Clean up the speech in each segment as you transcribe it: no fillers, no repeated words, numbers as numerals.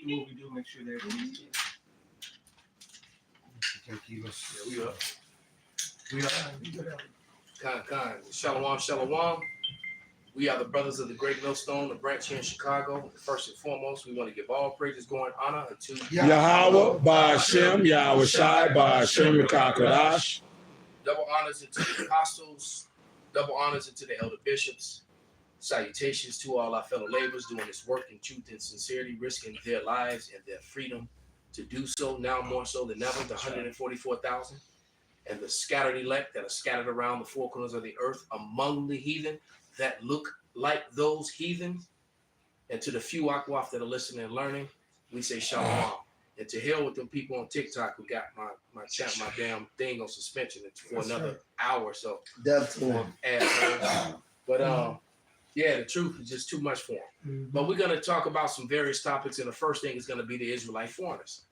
even what we do, make sure that everything's We are. Shalom, shalom. We are the brothers of the Great Millstone, the branch here in Chicago. First and foremost, we want to give all praises, glory, and honor to Yahweh, Ba'Shem, Yahweh Shai, Ba'Shem, Kakadash. Double honors into the apostles, double honors into the elder bishops. Salutations to all our fellow laborers doing this work in truth and sincerity, risking their lives and their freedom to do so, now more so than ever, the 144,000 and the scattered elect that are scattered around the four corners of the earth among the heathen that look like those heathens. And to the few Akwaf that are listening and learning, we say shalom. And to hell with them people on TikTok who got my damn thing on suspension for another hour or so. Definitely. But yeah, the truth is just too much for them. Mm-hmm. But we're going to talk about some various topics, and the first thing is going to be the Israelite foreigners,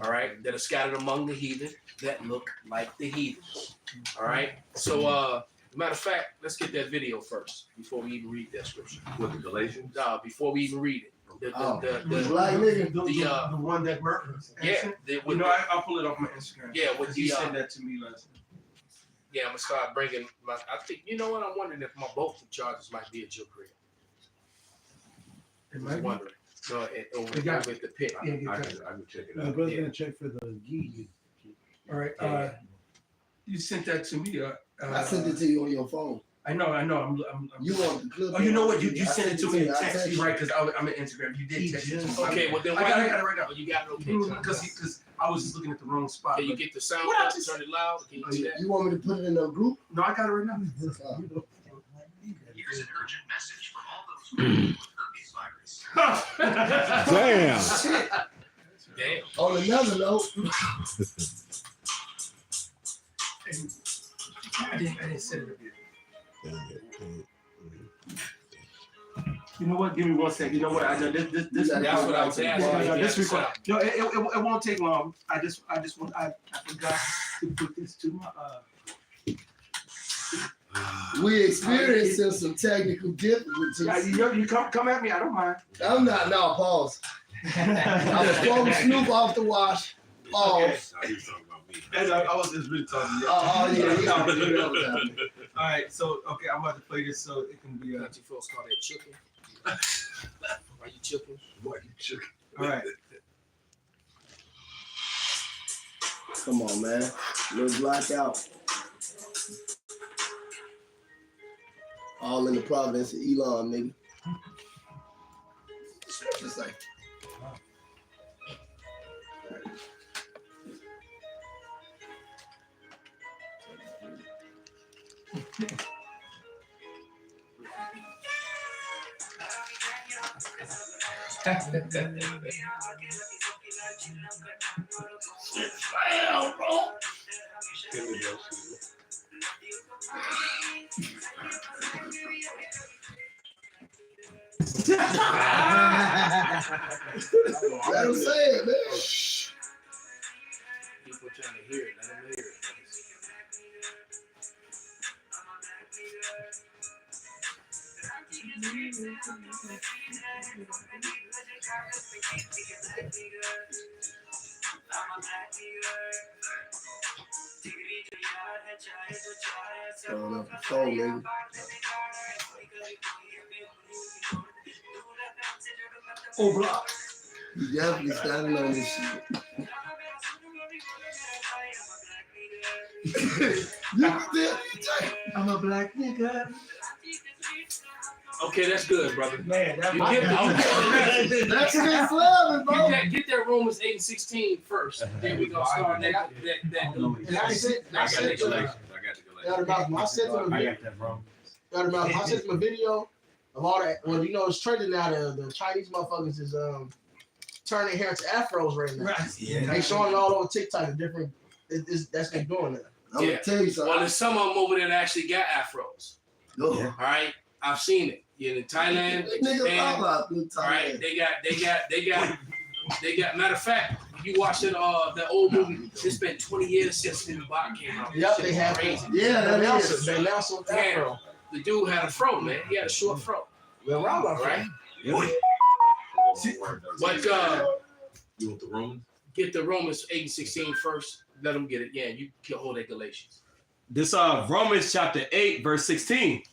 all right, that are scattered among the heathen that look like the heathens, all right? So, matter of fact, let's get that video first before we even read that scripture. With the Galatians? Before we even read it. The one that murdered. Yeah. I'll pull it off my Instagram. Yeah, with you sent that to me last night. Yeah, I'm going to start bringing I think, you know what, I'm wondering if both the charges might be at your crib. I'm wondering. So, over at the pit. I can check it The out. brother's gonna check for the gi. All right. You sent that to me. I sent it to you on your phone. I know. I'm you want the clip? Oh, you know what? You sent it to me in text. You're right, because I'm in Instagram. You did text it. Okay, well then I got it right now. You got it okay. Because I was just looking at the wrong spot. Can you get the sound up? Turn it loud. Can you do that? You want me to put it in a group? No, I got it right now. Here's an urgent message from all those herpes virus. Damn. On another note. I didn't send it yet. You know what? Give me 1 second. You know what? I know this. That's what I was asking. This record. No, it won't take long. I forgot to put this to my. We experiencing some technical difficulties. Yeah, you come at me. I don't mind. I'm not. No, pause. I was throwing Snoop off the wash. Pause. Okay. I was just really talking. Yeah. All right, so I'm about to play this so it can be. Got you folks call that chicken. Why you chicken? Why you chicken? All right. Come on, man. Let's black out. All in the province of Elon, nigga. Just like. Wow, bro. Let him say it, man. People trying to hear it. Let them hear it. Oh, block. You definitely standing on this shit. I'm a black nigga. Okay, that's good, brother. Man, You get That's next level, bro. get that Romans 8:16 first. Then we gonna start that. And I said, I got the Galatians. I sent him a video of all that. Well, you know, it's trending now. The Chinese motherfuckers is turning hair to afros right now. Right. Yeah. They showing it all over TikTok. The different. That's what they're doing now. I'm gonna tell you something. Well, there's some of them over there that actually got afros. Yeah. All right, I've seen it. You're in Thailand, Japan. All right, they got. Matter of fact, you watch it. The old movie. It's been 20 years since the Bot came out. Yep, they have. Crazy. Yeah, that is. They now so afro. The dude had a fro, man. He had a short fro. Well, right? But You want the Romans? Get the Romans 8 and 16 first. Let them get it. Yeah, you can hold that Galatians. This Romans chapter 8, verse 16.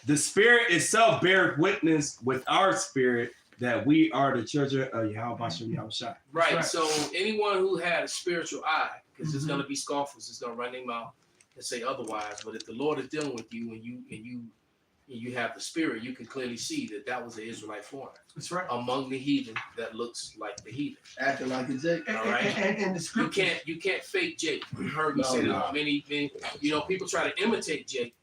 The Spirit itself beareth witness with our spirit that we are the children of Yahweh Shai. Right. So anyone who had a spiritual eye, because there's gonna be scoffers, it's gonna run their mouth and say otherwise. But if the Lord is dealing with you and you have the Spirit, you can clearly see that was an Israelite foreigner. That's right. Among the heathen that looks like the heathen. Acting like it's Jake. All right. And the scripture. You can't fake Jake. You heard me say that many, people try to imitate Jake,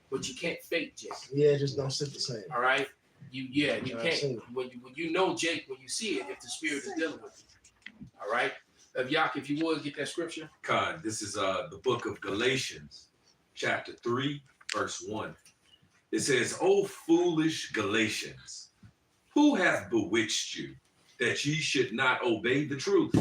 but you can't fake Jake. Yeah, it just don't sit the same. All right. You I've seen can't. it. When you know Jake, when you see it, if the Spirit is dealing with you. All right. Yak, if you would get that scripture. God, this is the book of Galatians, chapter 3, verse 1. It says, O foolish Galatians, who hath bewitched you that ye should not obey the truth,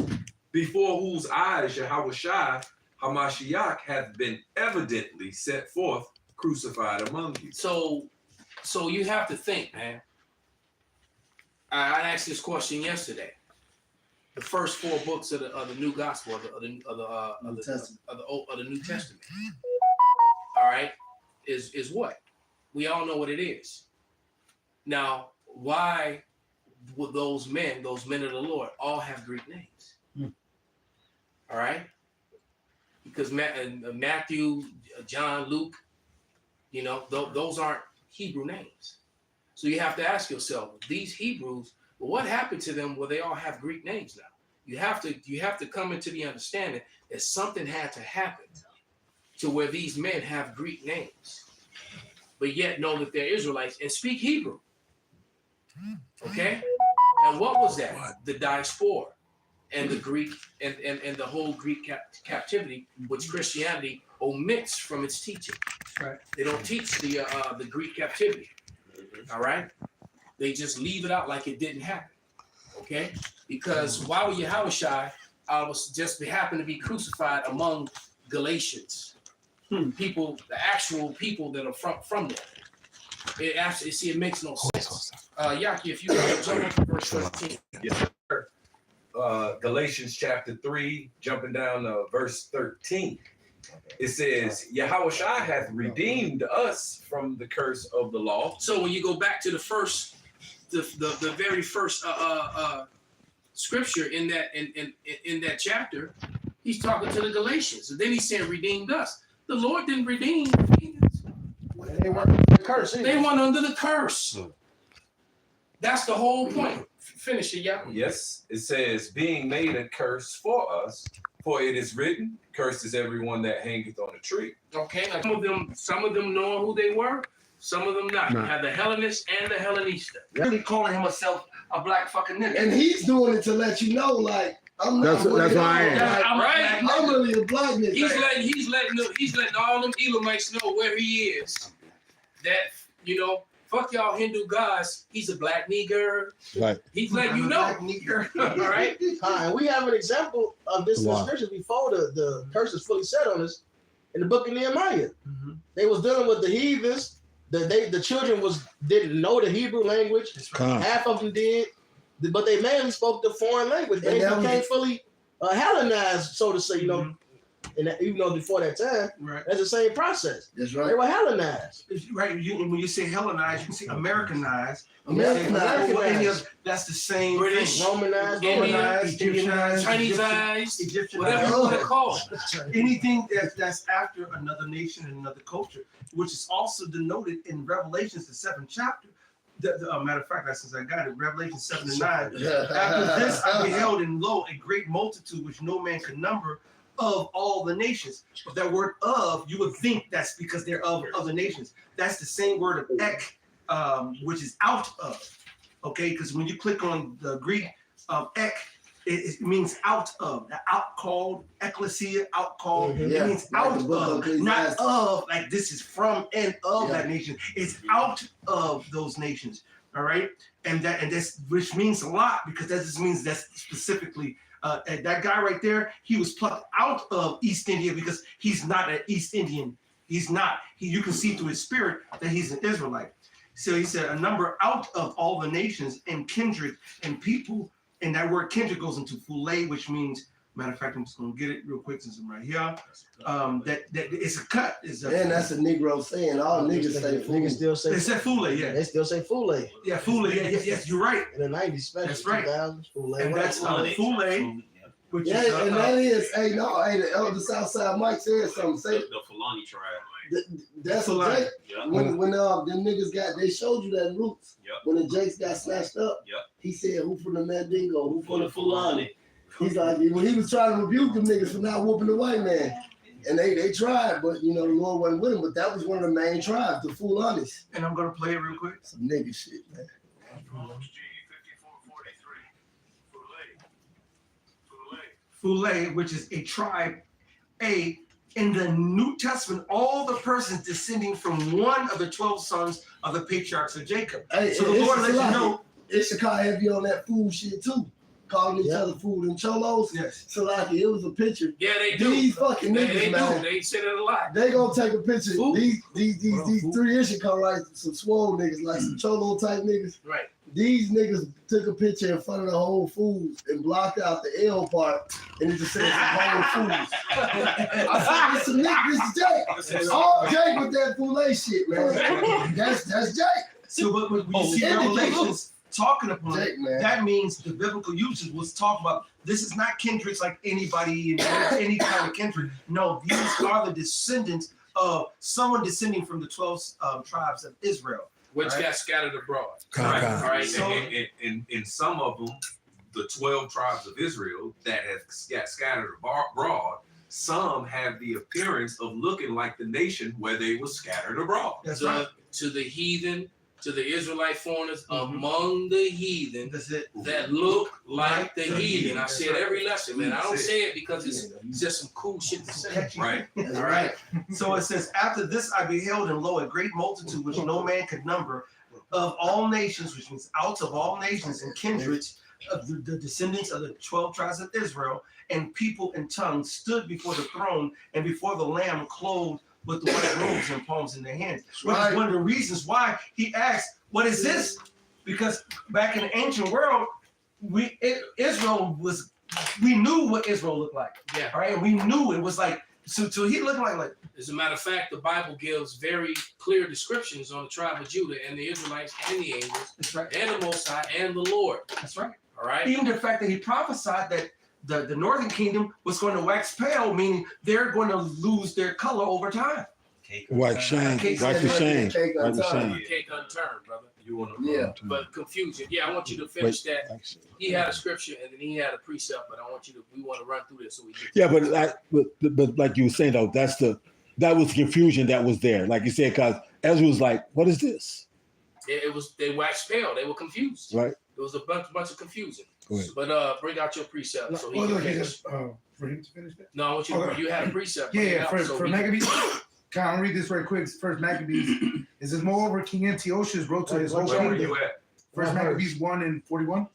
before whose eyes Yahweh Shai Hamashiach hath been evidently set forth, crucified among you. So you have to think, man. I asked this question yesterday. The first 4 books of the New Gospel of the New Testament. All right, is what? We all know what it is. Now, why would those men of the Lord, all have Greek names? All right, because Matthew, John, Luke, those aren't Hebrew names. So you have to ask yourself, these Hebrews, what happened to them where they all have Greek names now? You have to come into the understanding that something had to happen to where these men have Greek names, but yet know that they're Israelites and speak Hebrew. Okay? And what was that? The diaspora and the Greek and the whole Greek captivity, which Christianity omits from its teaching. Right. They don't teach the Greek captivity. All right? They just leave it out like it didn't happen. Okay? Because why would Yahweh Shai was just happen to be crucified among Galatians? People, the actual people that are from there. It makes no sense. Yaki, if you can jump to verse 13. Yes, sir. Galatians chapter 3, jumping down to verse 13. It says, Yahweh Shai hath redeemed us from the curse of the law. So when you go back to the very first scripture in that chapter, he's talking to the Galatians, and then he's saying redeemed us. The Lord didn't redeem the heathens. They weren't under the curse. They weren't under the curse. That's the whole point. Finish it, yeah. Yes, it says, being made a curse for us, for it is written, cursed is everyone that hangeth on a tree. Okay, now some of them knowing who they were, some of them not. You have the Hellenists and the Hellenista. Really calling himself a black fucking nigga. And he's doing it to let you know, like, I'm not. That's why I am. That's right. I'm really a black nigga. He's letting all them Elamites know where he is. That fuck y'all Hindu gods. He's a black nigger. Right. He's letting you know. Black nigger. All right. And we have an example of this in the scriptures before the curse is fully set on us in the book of Nehemiah. Mm-hmm. They was dealing with the heathens. The children didn't know the Hebrew language. Half of them did, but they mainly spoke the foreign language. They became fully Hellenized, so to say. And even though before that time, Right. that's the same process. That's They right. were Hellenized. Right. When you say Hellenized, you can say Americanized. Americanized. That's the same British, thing. Romanized, Romanized, Egyptianized, Chinese-ized, Egyptian, whatever you want to call it. anything that's after another nation and another culture, which is also denoted in Revelations, the 7th chapter. Matter of fact, since I got it, Revelation 7 and 9. After this, I beheld and lo, a great multitude which no man could number, of all the nations. But that word "of," you would think that's because they're of other nations. That's the same word of "ek," which is out of. Okay, because when you click on the Greek "ek," it means out of. The out called, ecclesia, out called. Yeah, It means like out the book of of, Ecclesiastes. not of. Like this is from and of Yeah. that nation. It's out of those nations. All right, and that's which means a lot, because that just means that's specifically. That guy right there, he was plucked out of East India because he's not an East Indian. He's not. You can see through his spirit that he's an Israelite. So he said, a number out of all the nations and kindred and people And that word kindred goes into fule, which means, matter of fact, I'm just gonna get it real quick since I'm right here. That it's a cut. And that's a Negro saying. All niggas say fool. Niggas still say They said fule, yeah. They still say fule. Yeah, fule. Yeah, yes, you're right. In the 90s, especially That's right. 2000s, fule. And that's fule, which Yeah, is and that is, hey, no, hey, the elder Southside Mike said something. Say The Fulani tribe. that's Fulani. what Jake. Yeah. When them niggas got, they showed you that roots. Yep. When the Jakes got snatched up, Yep. he said, "Who from the Mandingo? Who from the Fulani?" He's like, when he was trying to rebuke them niggas for not whooping the white man, and they tried, but you know the Lord wasn't with them. But that was one of the main tribes, the Fulanis. And I'm gonna play it real quick. Some nigga shit, man. Fule, which is a tribe, in the New Testament, all the persons descending from one of the 12 sons of the patriarchs of Jacob. Hey, So the Lord lets you know. Issachar heavy on that food shit too, calling each other food and cholos. Yes. So like it was a picture. Yeah, they do. These fucking niggas, They man. do. They said it a lot. They gonna take a picture. Food. These three Issachar like some swole niggas, like some cholo type niggas. Right. These niggas took a picture in front of the Whole Foods and blocked out the L part, and it just said Whole Foods. I said, "This some niggas, this is Jake. All Jake with that Foulet shit, man. That's Jake. So, but when you see Revelations talking upon Jake, it, man. that means the biblical usage was talking about this is not kindreds like anybody in any kind of kindred. No, these are the descendants of someone descending from the 12 tribes of Israel. Which Right. got scattered abroad. Right. All right. So- And in some of them, the 12 tribes of Israel that have got scattered abroad, some have the appearance of looking like the nation where they were scattered abroad. That's right. To the heathen, to the Israelite foreigners Mhm. among the heathen That's it. that look like the heathen. I That's say it right. every lesson, man. I don't That's it. say it because it's just some cool shit to say. Right. That's All right. So it says, after this I beheld, and lo, a great multitude which no man could number, of all nations, which means out of all nations and kindreds, of the descendants of the 12 tribes of Israel, and people and tongues stood before the throne and before the Lamb, clothed with the white robes and palms in their hands. Which right. is one of the reasons why he asked, "What is this?" Because back in the ancient world, we knew what Israel looked like. Yeah. All right, and we knew it was like. So he looked like As a matter of fact, the Bible gives very clear descriptions on the tribe of Judah and the Israelites and the angels that's right. and the Most High and the Lord. That's right. All right. Even the fact that he prophesied that the northern kingdom was going to wax pale, meaning they're going to lose their color over time. White shame. Wipe the shame. Wipe the shame. Cake unturned, brother. You want Yeah. But confusion. Yeah, I want you to finish that. He had a scripture and then he had a precept, but I want you to. We want to run through this so we get. Yeah, but like you were saying though, that was the confusion that was there. Like you said, because Ezra was like, "What is this?" It was they waxed pale. They were confused. Right. It was a bunch of confusion. Go ahead. But bring out your precept so he can finish. For him to finish that? No, I want you to. Okay. You had a precept. Yeah, Bring it yeah. out For, so for we- Maccabees, can I read this right quick? First Maccabees. It says, moreover, King Antiochus wrote to his whole Where were kingdom. you at? First Maccabees 1 and 41.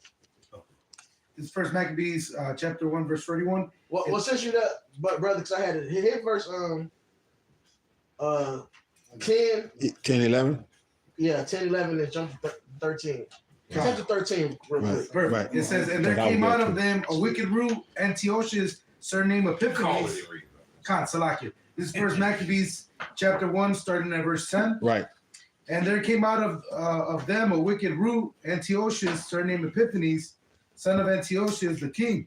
This is First Maccabees chapter 1, verse 31. Well, since you that, but brother, because I had it hit verse 10, 10, 11? yeah, 10, 11, and jump to 13. Jump to 13 real Right. quick. Perfect. Right. It says, and there That was came good out of too. them a wicked root, Antiochus, surname Call Epiphanes. it and read. Khan, Salakia. This is First Maccabees chapter 1, starting at verse 10. Right. And there came out of them a wicked root, Antiochus, surname Epiphanes, son of Antiochus the king,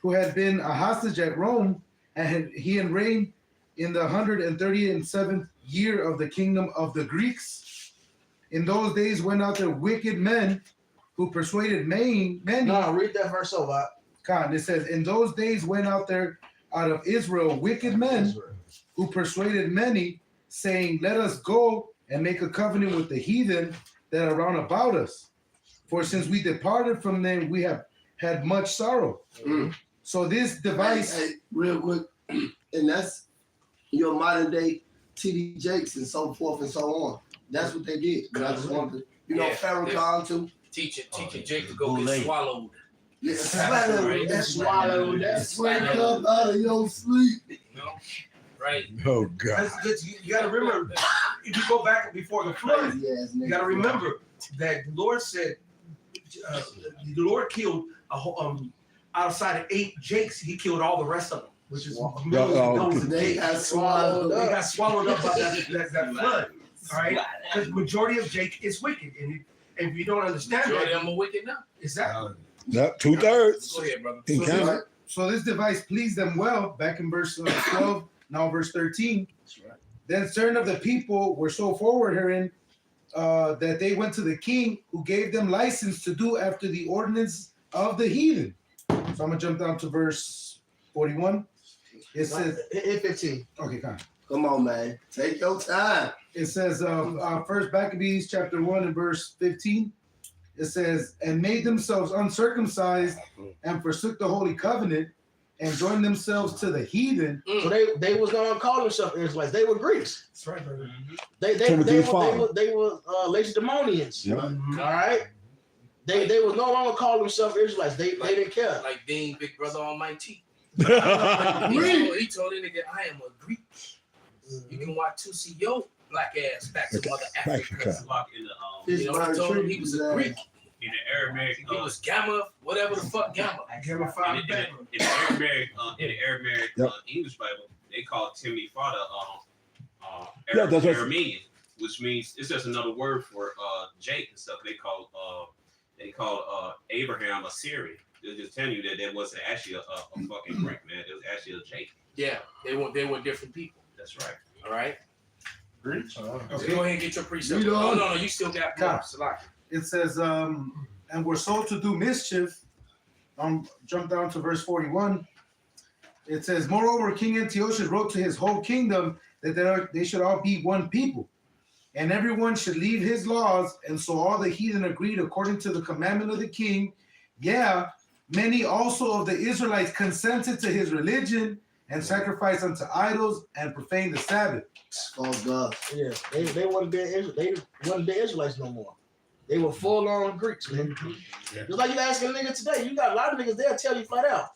who had been a hostage at Rome, and he had reigned in the 137th year of the kingdom of the Greeks. In those days went out there wicked men who persuaded many. No, read that verse over. God, it says, in those days went out there out of Israel wicked men who persuaded many, saying, let us go and make a covenant with the heathen that are round about us. For since we departed from them, we have had much sorrow. Mm. So this device, Hey, real quick, and that's your modern day TD Jakes and so forth and so on. That's what they did. But I just wanted to, Yeah, Farrakhan too. teaching Jake to go get swallowed. Yeah, Right. that's swallowed. That's wake up out of your sleep. You know, right? Oh God. You got to remember, if you go back before the flood, Crazy ass nigga. you got to remember that the Lord said, the Lord killed outside of 8 Jakes, he killed all the rest of them, which is Wow. millions of those of They Jakes. got swallowed They up. got swallowed up by that flood. All right, because majority of Jake is wicked, and if you don't understand Majority that, of them are wicked now. exactly. Yep, 2/3. Go ahead, brother. He counted. So this device pleased them well. Back in verse 12, now verse 13. Then certain of the people were so forward herein that they went to the king, who gave them license to do after the ordinance of the heathen. So I'm gonna jump down to verse 41. It says, In 15. okay, Come on, man. Take your time. it says, First Maccabees chapter 1 and verse 15. It says, and made themselves uncircumcised and forsook the holy covenant and joined themselves to the heathen. So they was gonna call themselves Israelites. They were Greeks. That's right, brother. They were Lacedaemonians. Yep. All right. They was no longer call themselves Israelites. They didn't care. Like Dean, Big Brother Almighty. Right. He told the nigga, I am a Greek. You can watch to see your black ass back to Mother Africa. Lock in the You know, he told him he was a Greek. in the Aramaic. He was Gamma, whatever the fuck Gamma. I give him In 5 the back. Aramaic Yep. English Bible, they call Timothy Father Yeah, that's what- Aramean, which means it's just another word for Jake and stuff. They call Abraham a Syrian. They're just telling you that there wasn't actually a fucking Greek, man. It was actually a Jake. Yeah, they were different people. That's right. All right. Okay. Go ahead and get your precept. You know- No, you still got more. Salaki. It says, and were sold to do mischief. Jump down to verse 41. It says, moreover, King Antiochus wrote to his whole kingdom that they should all be one people, and everyone should leave his laws. And so all the heathen agreed according to the commandment of the king. Yeah, many also of the Israelites consented to his religion and sacrificed unto idols and profaned the Sabbath. Oh God. Yeah, they wasn't the Israelites no more. They were full-on Greeks, man. Just like you asking a nigga today, you got a lot of niggas, they'll tell you flat out.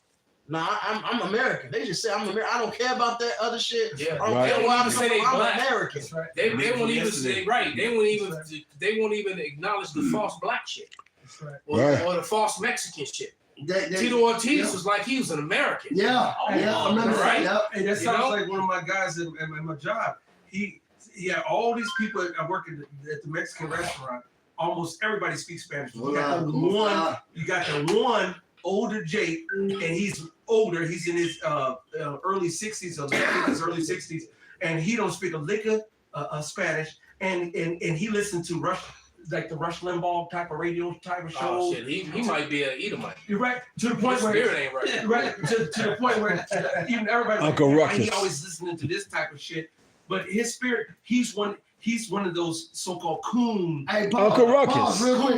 Nah, I'm American. They just say I'm American. I don't care about that other shit. Yeah. I don't Right. care where I'm Say from. they I'm black. American. That's right. They won't even Yesterday. say right. They won't even acknowledge the false black shit That's right. or the false Mexican shit. Tito Ortiz was like he was an American. Yeah, yeah, I remember Right. that. Yep. Hey, that You sounds know? like one of my guys at my job. He had all these people that work at the Mexican restaurant. Almost everybody speaks Spanish. You got the one older Jake, and he's older. He's in his early 60s or late 50s, early 60s, and he don't speak a lick of Spanish. And he listened to like the Rush Limbaugh type of radio type of shows. Oh shit, he might be an Edomite. You're right, to the point His where spirit ain't right. right to the point where even everybody Uncle like, Ruckus. he always listening to this type of shit. But his spirit, he's one of those so-called coon. Hey, Uncle Ruckus. pause real quick.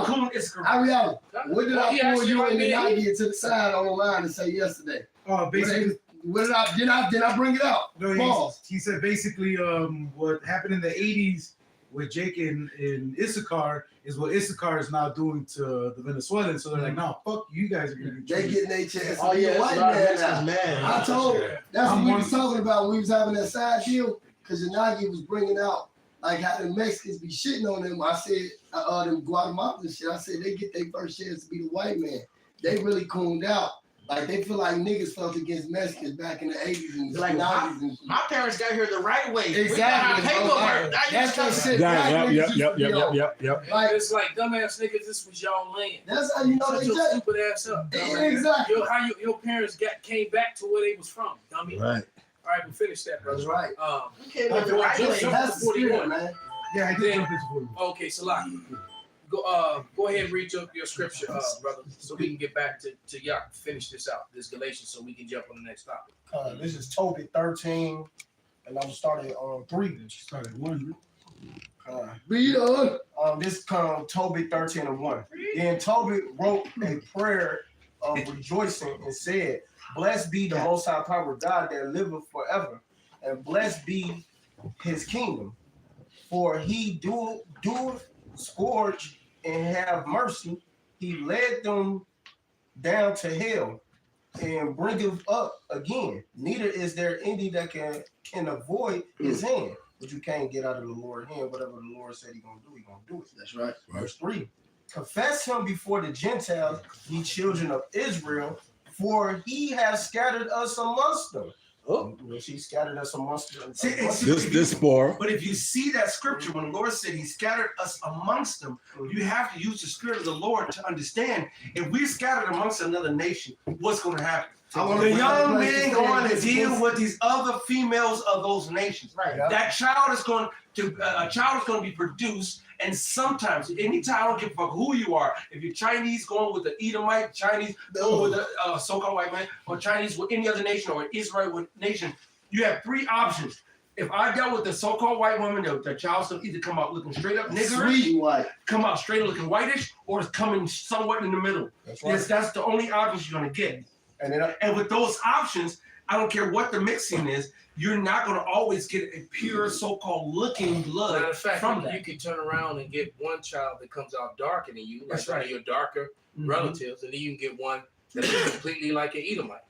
Coon is Ariella, what did I He pull actually you might and be then an I get to the side on the line and say yesterday? Basically, What did I bring it out? no, Pause. he said basically what happened in the 80s with Jake and Issachar is what Issachar is now doing to the Venezuelans. So they're like, no, fuck you guys are gonna be They getting their chance. Oh to be yeah, a it's white a lot of man Mexicans now. mad. I told that's what I'm we one- was talking about when we was having that side deal, because Yanagi was bringing out like how the Mexicans be shitting on them. I said, them Guatemalans shit, I said they get their first chance to be the white man. They really cooned out. Like they feel like niggas felt against Mexicans back in the 80s and Like, 90s and shit. My parents got here the right way. Exactly, We got bro. paperwork. Now you That's just that gotta- shit. Black niggas used to be on. Like, It's like dumbass niggas. This was y'all land. that's how you know Shut they your just stupid ass up. exactly. Your parents came back to where they was from, dummy. Right. All right, we finish that, brother. That's right. You came here the right way. That's the spirit, man. Yeah, I did jump into 41. Okay, Salaki. Go ahead and read your scripture, brother, so we can get back to Yak, finish this out, this Galatians, so we can jump on the next topic. This is Tobit 13, and I'm starting on 3. Started at 1. Read on. This Tobit 13 and 1. Then Tobit wrote a prayer of rejoicing and said, blessed be the most high power of God that liveth forever, and blessed be his kingdom. For he doeth scourge and have mercy. He led them down to hell and bringeth up again. Neither is there any that can avoid his hand. But you can't get out of the Lord's hand. Whatever the Lord said he's gonna do it. That's right. Verse 3. confess him before the Gentiles, ye children of Israel, for he has scattered us amongst them. Oh, he scattered us amongst them. This spore. But if you see that scripture, when the Lord said he scattered us amongst them, you have to use the spirit of the Lord to understand if we're scattered amongst another nation, what's going to happen? The young men going to deal with these other females of those nations. Right. That child is going to a child is going to be produced, and sometimes, anytime, I don't give a fuck who you are. If you're Chinese, going with the Edomite, Chinese going with the so-called white man, or Chinese with any other nation, or Israel with nation, you have three options. If I dealt with the so-called white woman, the child's going to either come out looking straight up niggerish, come out straight up looking whitish, or it's coming somewhat in the middle. That's the only options you're going to get. And with those options, I don't care what the mixing is, you're not going to always get a pure so-called looking blood. Matter of fact, from you can turn around and get one child that comes out darker than you, like one of your darker relatives, and then you can get one that is completely like an Edomite.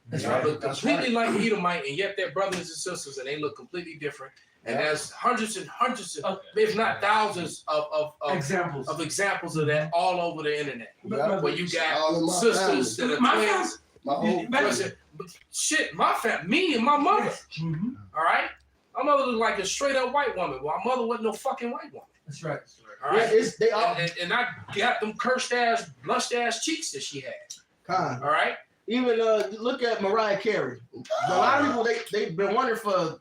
Look completely like an Edomite, and yet they're brothers and sisters, and they look completely different. And there's hundreds and hundreds, if not thousands, of examples of that all over the internet. Where you got sisters that are twins. My family, me and my mother. All right, my mother looked like a straight up white woman. Well, my mother wasn't no fucking white woman. That's right. All right, and I got them cursed ass, blushed ass cheeks that she had. All right. Even look at Mariah Carey. A lot of people they've been wondering for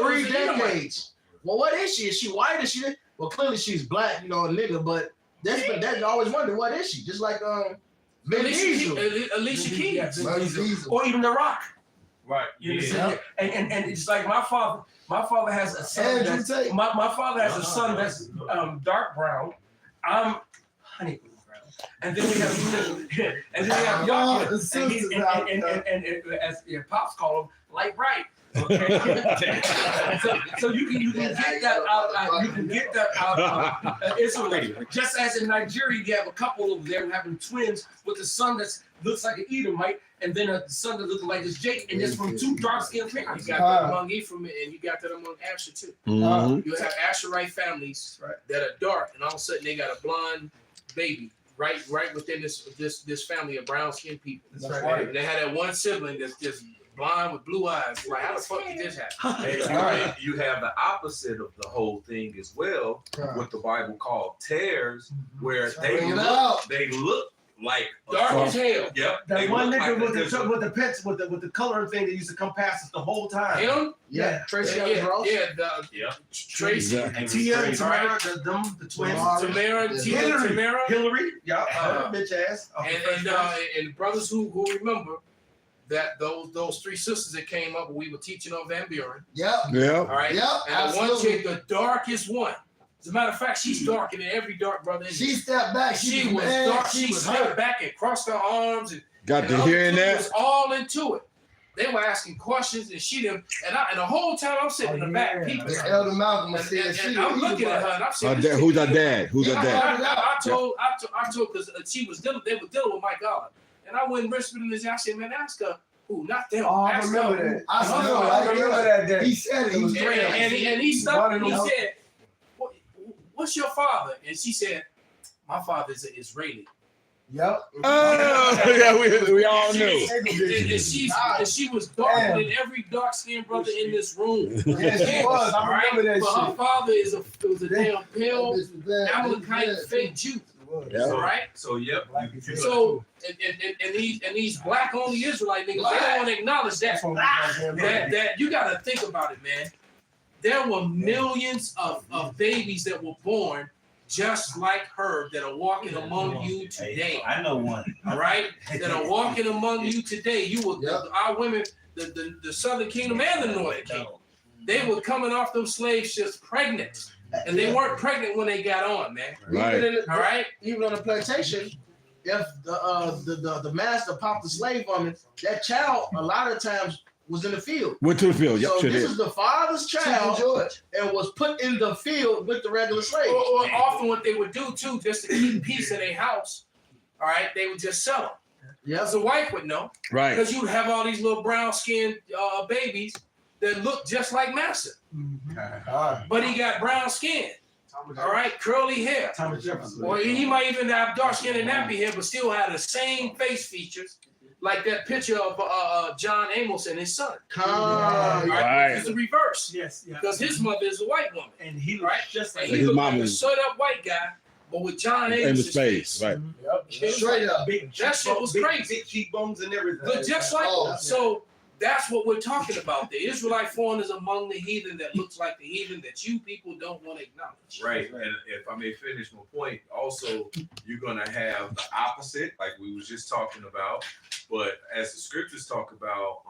3 decades. Well, what is she? Is she white? Is she? Well, clearly she's black, a nigga. But that's always wondered, what is she? Just like Alicia Keys, or even The Rock. Right. Yeah. And it's like my father. My father has a son. My father has a son that's dark brown. I'm honey brown. And then we have y'all. And as your pops call him, light bright. Okay. so you can get that out. You can get that out. Israel. Just as in Nigeria, you have a couple over there having twins with a son that looks like an Edomite, and then a son that looks like this Jake, and it's from two dark-skinned parents. You got that among Ephraim, and you got that among Asher too. You have Asherite families that are dark, and all of a sudden they got a blonde baby right within this family of brown-skinned people. That's right. And they had that one sibling that's just blonde with blue eyes. Like, how the fuck did this happen? And you have the opposite of the whole thing as well, what the Bible called tares, where they look like dark as hell. Yep. That one nigga with the pets with the coloring thing that used to come past us the whole time. Him? Yeah. Tracy Tracy and Tia and Tamara, the twins. Tamara, Hillary. Yeah. Bitch ass. And brothers who remember that those three sisters that came up when we were teaching on Van Buren. Yep. All right. Yep. And the one chick, the darkest one. As a matter of fact, she's darker than every dark brother. She stepped back. She was dark. She stepped back and crossed her arms and got to hearing that. Was all into it. They were asking questions, and she didn't. And the whole time I'm sitting in the back, people. Elder Malcolm and I'm looking at her, and I'm saying, "Who's her dad? Who's her dad?" I told because she was dealing. They were dealing with Mike Garland, and I went and whispered in his ear. I said, "Man, ask her who, not them." Oh, I remember that. I remember that day. He said it. And he stopped and he said, "What's your father?" And she said, "My father's an Israeli." Yep. Oh, yeah, we all knew. And she was darker than every dark-skinned brother in this room. Yes, she was. I remember that but shit. her father was a damn pale Amalekite fake Jew. All right. So yep. So and these black-only Israelite niggas, they don't want to acknowledge that. That you got to think about it, man. There were millions of babies that were born just like her that are walking among you today. I know one. All right, that are walking among you today. You will our women, the Southern Kingdom and the Northern Kingdom. They were coming off them slave ships pregnant, and they weren't pregnant when they got on, man. All right, even on the plantation, if the master popped the slave woman, that child a lot of times was in the field. Went to the field. Yep, so this is the father's child and was put in the field with the regular slaves. Or often what they would do too, just to keep peace in their house, all right, they would just sell them. Yeah, because the wife would know. Right. Because you would have all these little brown-skinned babies that look just like master. But he got brown skin. All right, curly hair. Thomas Jefferson. Or he might even have dark skin and nappy hair, but still have the same face features, like that picture of John Amos and his son. Right. It's the reverse. Yes, yeah. Because his mother is a white woman. And he Right? just And like he his looked mama like a is- shut up white guy, but with John In Amos' his face, right? Straight up. That shit was crazy. Big cheekbones and everything. But just like Oh. so, that's what we're talking about. The Israelite foreigners among the heathen that looks like the heathen that you people don't want to acknowledge. Right, and if I may finish my point, also you're gonna have the opposite, like we was just talking about. But as the scriptures talk about,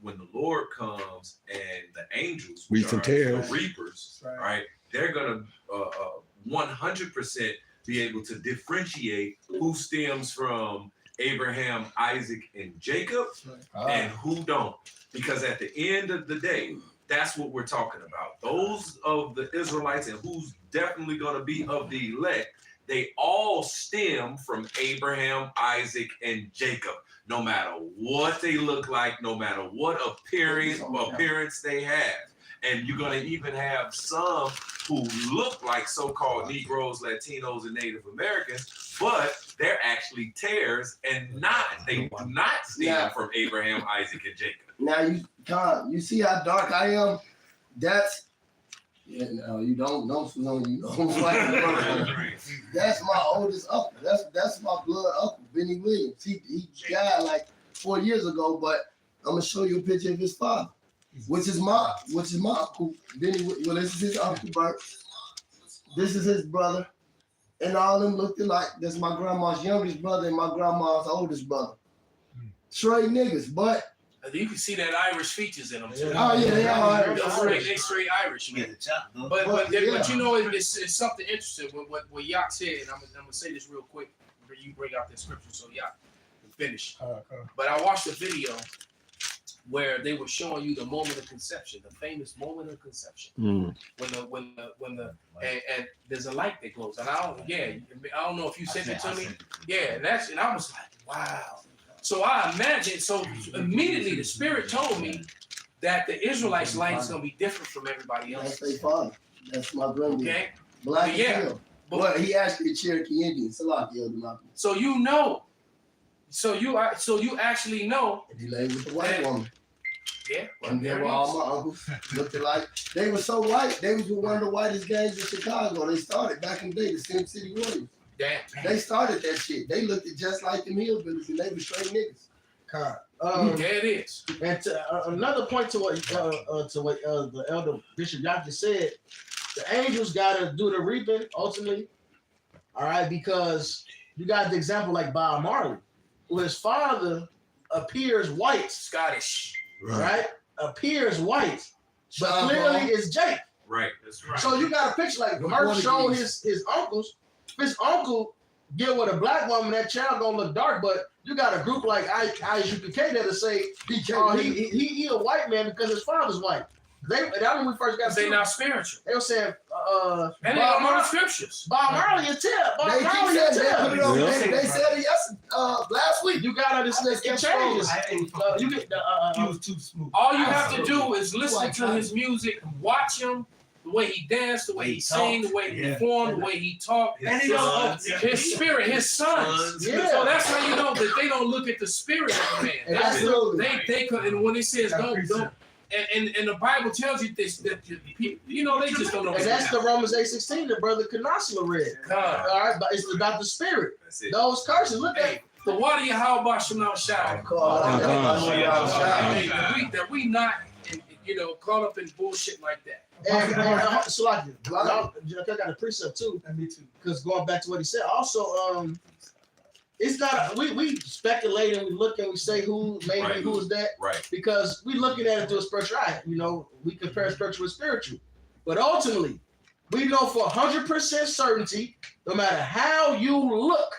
when the Lord comes and the angels, which Wheat and are tares. the reapers, Right. right? They're gonna 100% be able to differentiate who stems from Abraham, Isaac, and Jacob, and who don't. Because at the end of the day, that's what we're talking about. Those of the Israelites and who's definitely going to be of the elect, they all stem from Abraham, Isaac, and Jacob. No matter what they look like, no matter what appearance they have. And you're going to even have some who look like so-called Negroes, Latinos, and Native Americans, but they're actually tares and they do not stem from Abraham, Isaac, and Jacob. Now you see how dark I am? That's no, you don't know you know. That's my oldest uncle. That's my blood uncle, Benny Williams. He died like 4 years ago, but I'm gonna show you a picture of his father, which is my uncle, Benny. Well, this is his uncle Bert. This is his brother, and all of them looked alike. That's my grandma's youngest brother and my grandma's oldest brother. Straight niggas, but You can see that Irish features in them too. Oh yeah, they are. They straight Irish, man. But you know, it's something interesting with what Yak said. And I'm gonna say this real quick. You bring out that scripture, so Yak can finish. But I watched a video where they were showing you the moment of conception, the famous moment of conception, when the and there's a light that glows. And I don't know if you sent it to me. Yeah, and I was like, wow. So I imagine, so immediately the Spirit told me that the Israelites' light is going to be different from everybody that's else. their father. That's my grandma. Okay? Black as Yeah. hell. But he actually a Cherokee Indian. So you know. So you actually know. And he laid with the white woman. Yeah. And they were all my uncles. Looked alike. They were so white. They was one of the whitest gangs in Chicago. They started back in the day, the Sim City Warriors. Damn. They started that shit. They looked just like the hillbillies, and they were straight niggas. Yeah, it is. And another point to what the elder Bishop Yaki said, the angels gotta do the reaping ultimately. All right, because you got the example like Bob Marley, who his father appears white, Scottish, right? Appears white, but clearly it's Jake. Right, that's right. So you got a picture like Murph showing his uncles. His uncle get with a black woman, that child gonna look dark, but you got a group like IUPK there to say he a white man because his father's white. That when we first got they not spiritual. They were saying and they don't know the scriptures. Bob Marley is tell. Bob Marley is tell. They said it last week. You gotta understand it changes. You get He was too smooth. All you have to do is listen to his music, watch him, the way he danced, the way he sang, the way he performed, the way he talked, And his spirit, his sons. Yeah. So that's how you know that they don't look at the spirit of the man. Absolutely. They could, and when it says don't, and the Bible tells you this, that people, you know, they just don't know. And that's the Romans 8:16 that Brother Kanasula read. God. All right, but it's about the spirit. That's it. Those curses. Look at The water you how about Shemal Shai. That we not, caught up in bullshit like that. and so like I got a precept too. And me too. Because going back to what he said, also, it's not we speculate and we look and we say who maybe who is that, Right. because we looking at it through a spiritual eye. We compare spiritual with spiritual, but ultimately, we know for 100% certainty, no matter how you look,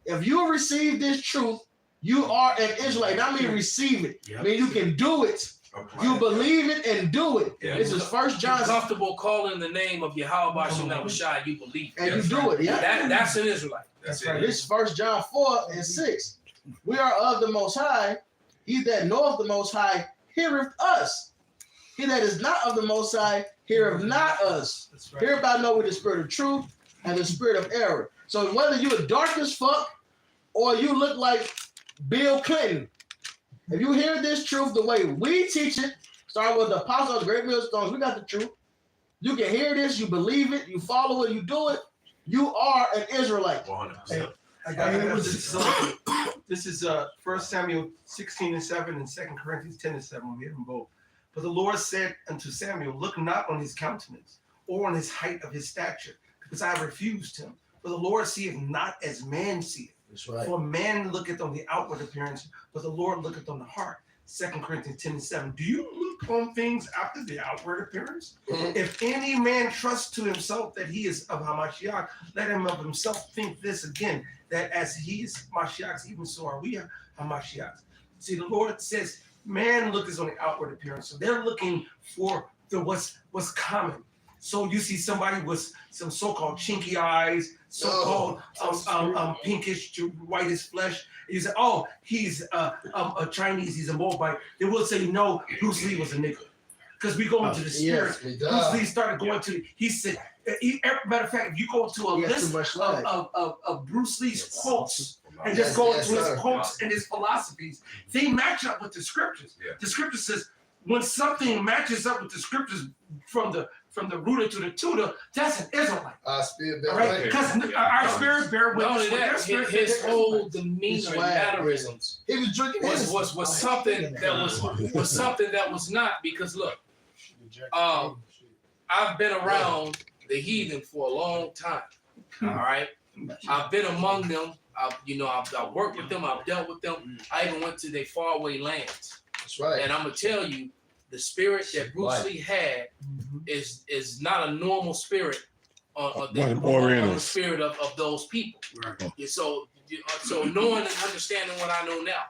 if you receive this truth, you are an Israelite. And I mean receive it. I mean you can do it. You believe it and do it. Yeah. This is 1 John. You're comfortable calling the name of Yahweh Shemal Shai, you believe. And you do it. Yeah. That's an Israelite. That's Right. it. This is 1 John 4:6. We are of the Most High. He that knoweth the Most High heareth us. He that is not of the Most High, heareth not us. That's right. Hereby know we the spirit of truth and the spirit of error. So whether you are dark as fuck or you look like Bill Clinton, if you hear this truth the way we teach it, starting with the apostles, great millstones, we got the truth. You can hear this, you believe it, you follow it, you do it. You are an Israelite. 100%. I got this is 1 Samuel 16:7 and 2 Corinthians 10:7. We have them both. But the Lord said unto Samuel, look not on his countenance or on his height of his stature, because I have refused him. For the Lord seeth not as man seeth. That's right. For man looketh on the outward appearance, but the Lord looketh on the heart. 2 Corinthians 10:7. Do you look on things after the outward appearance? Mhm. If any man trusts to himself that he is of Hamashiach, let him of himself think this again, that as he is Mashiach's, even so are we Hamashiach's. See, the Lord says, man looketh on the outward appearance. So they're looking for the what's common. So you see somebody with some so-called chinky eyes, so-called pinkish to whitish flesh. You say, oh, he's a Chinese, he's a Moabite. They will say, no, Bruce Lee was a nigga. Because we go into the spirit. Yes, Bruce Lee started going to, he said, matter of fact, if you go to a list of Bruce Lee's quotes and just go into his quotes and his philosophies, they match up with the scriptures. Yeah. The scripture says, when something matches up with the scriptures from the rooter to the tutor, that's an Israelite. Our spirit bear All right? witness. Because our spirit bear Not only witness with their that, spirit. his whole demeanor and mannerisms He was drinking his. was something that was something that was not, because look, I've been around the heathen for a long time. All right, I've been among them. I've worked with them. I've dealt with them. I even went to their faraway lands. That's right. And I'm gonna tell you, the spirit that Bruce Lee had is not a normal spirit on the spirit of those people. Right. Yeah, so knowing and understanding what I know now,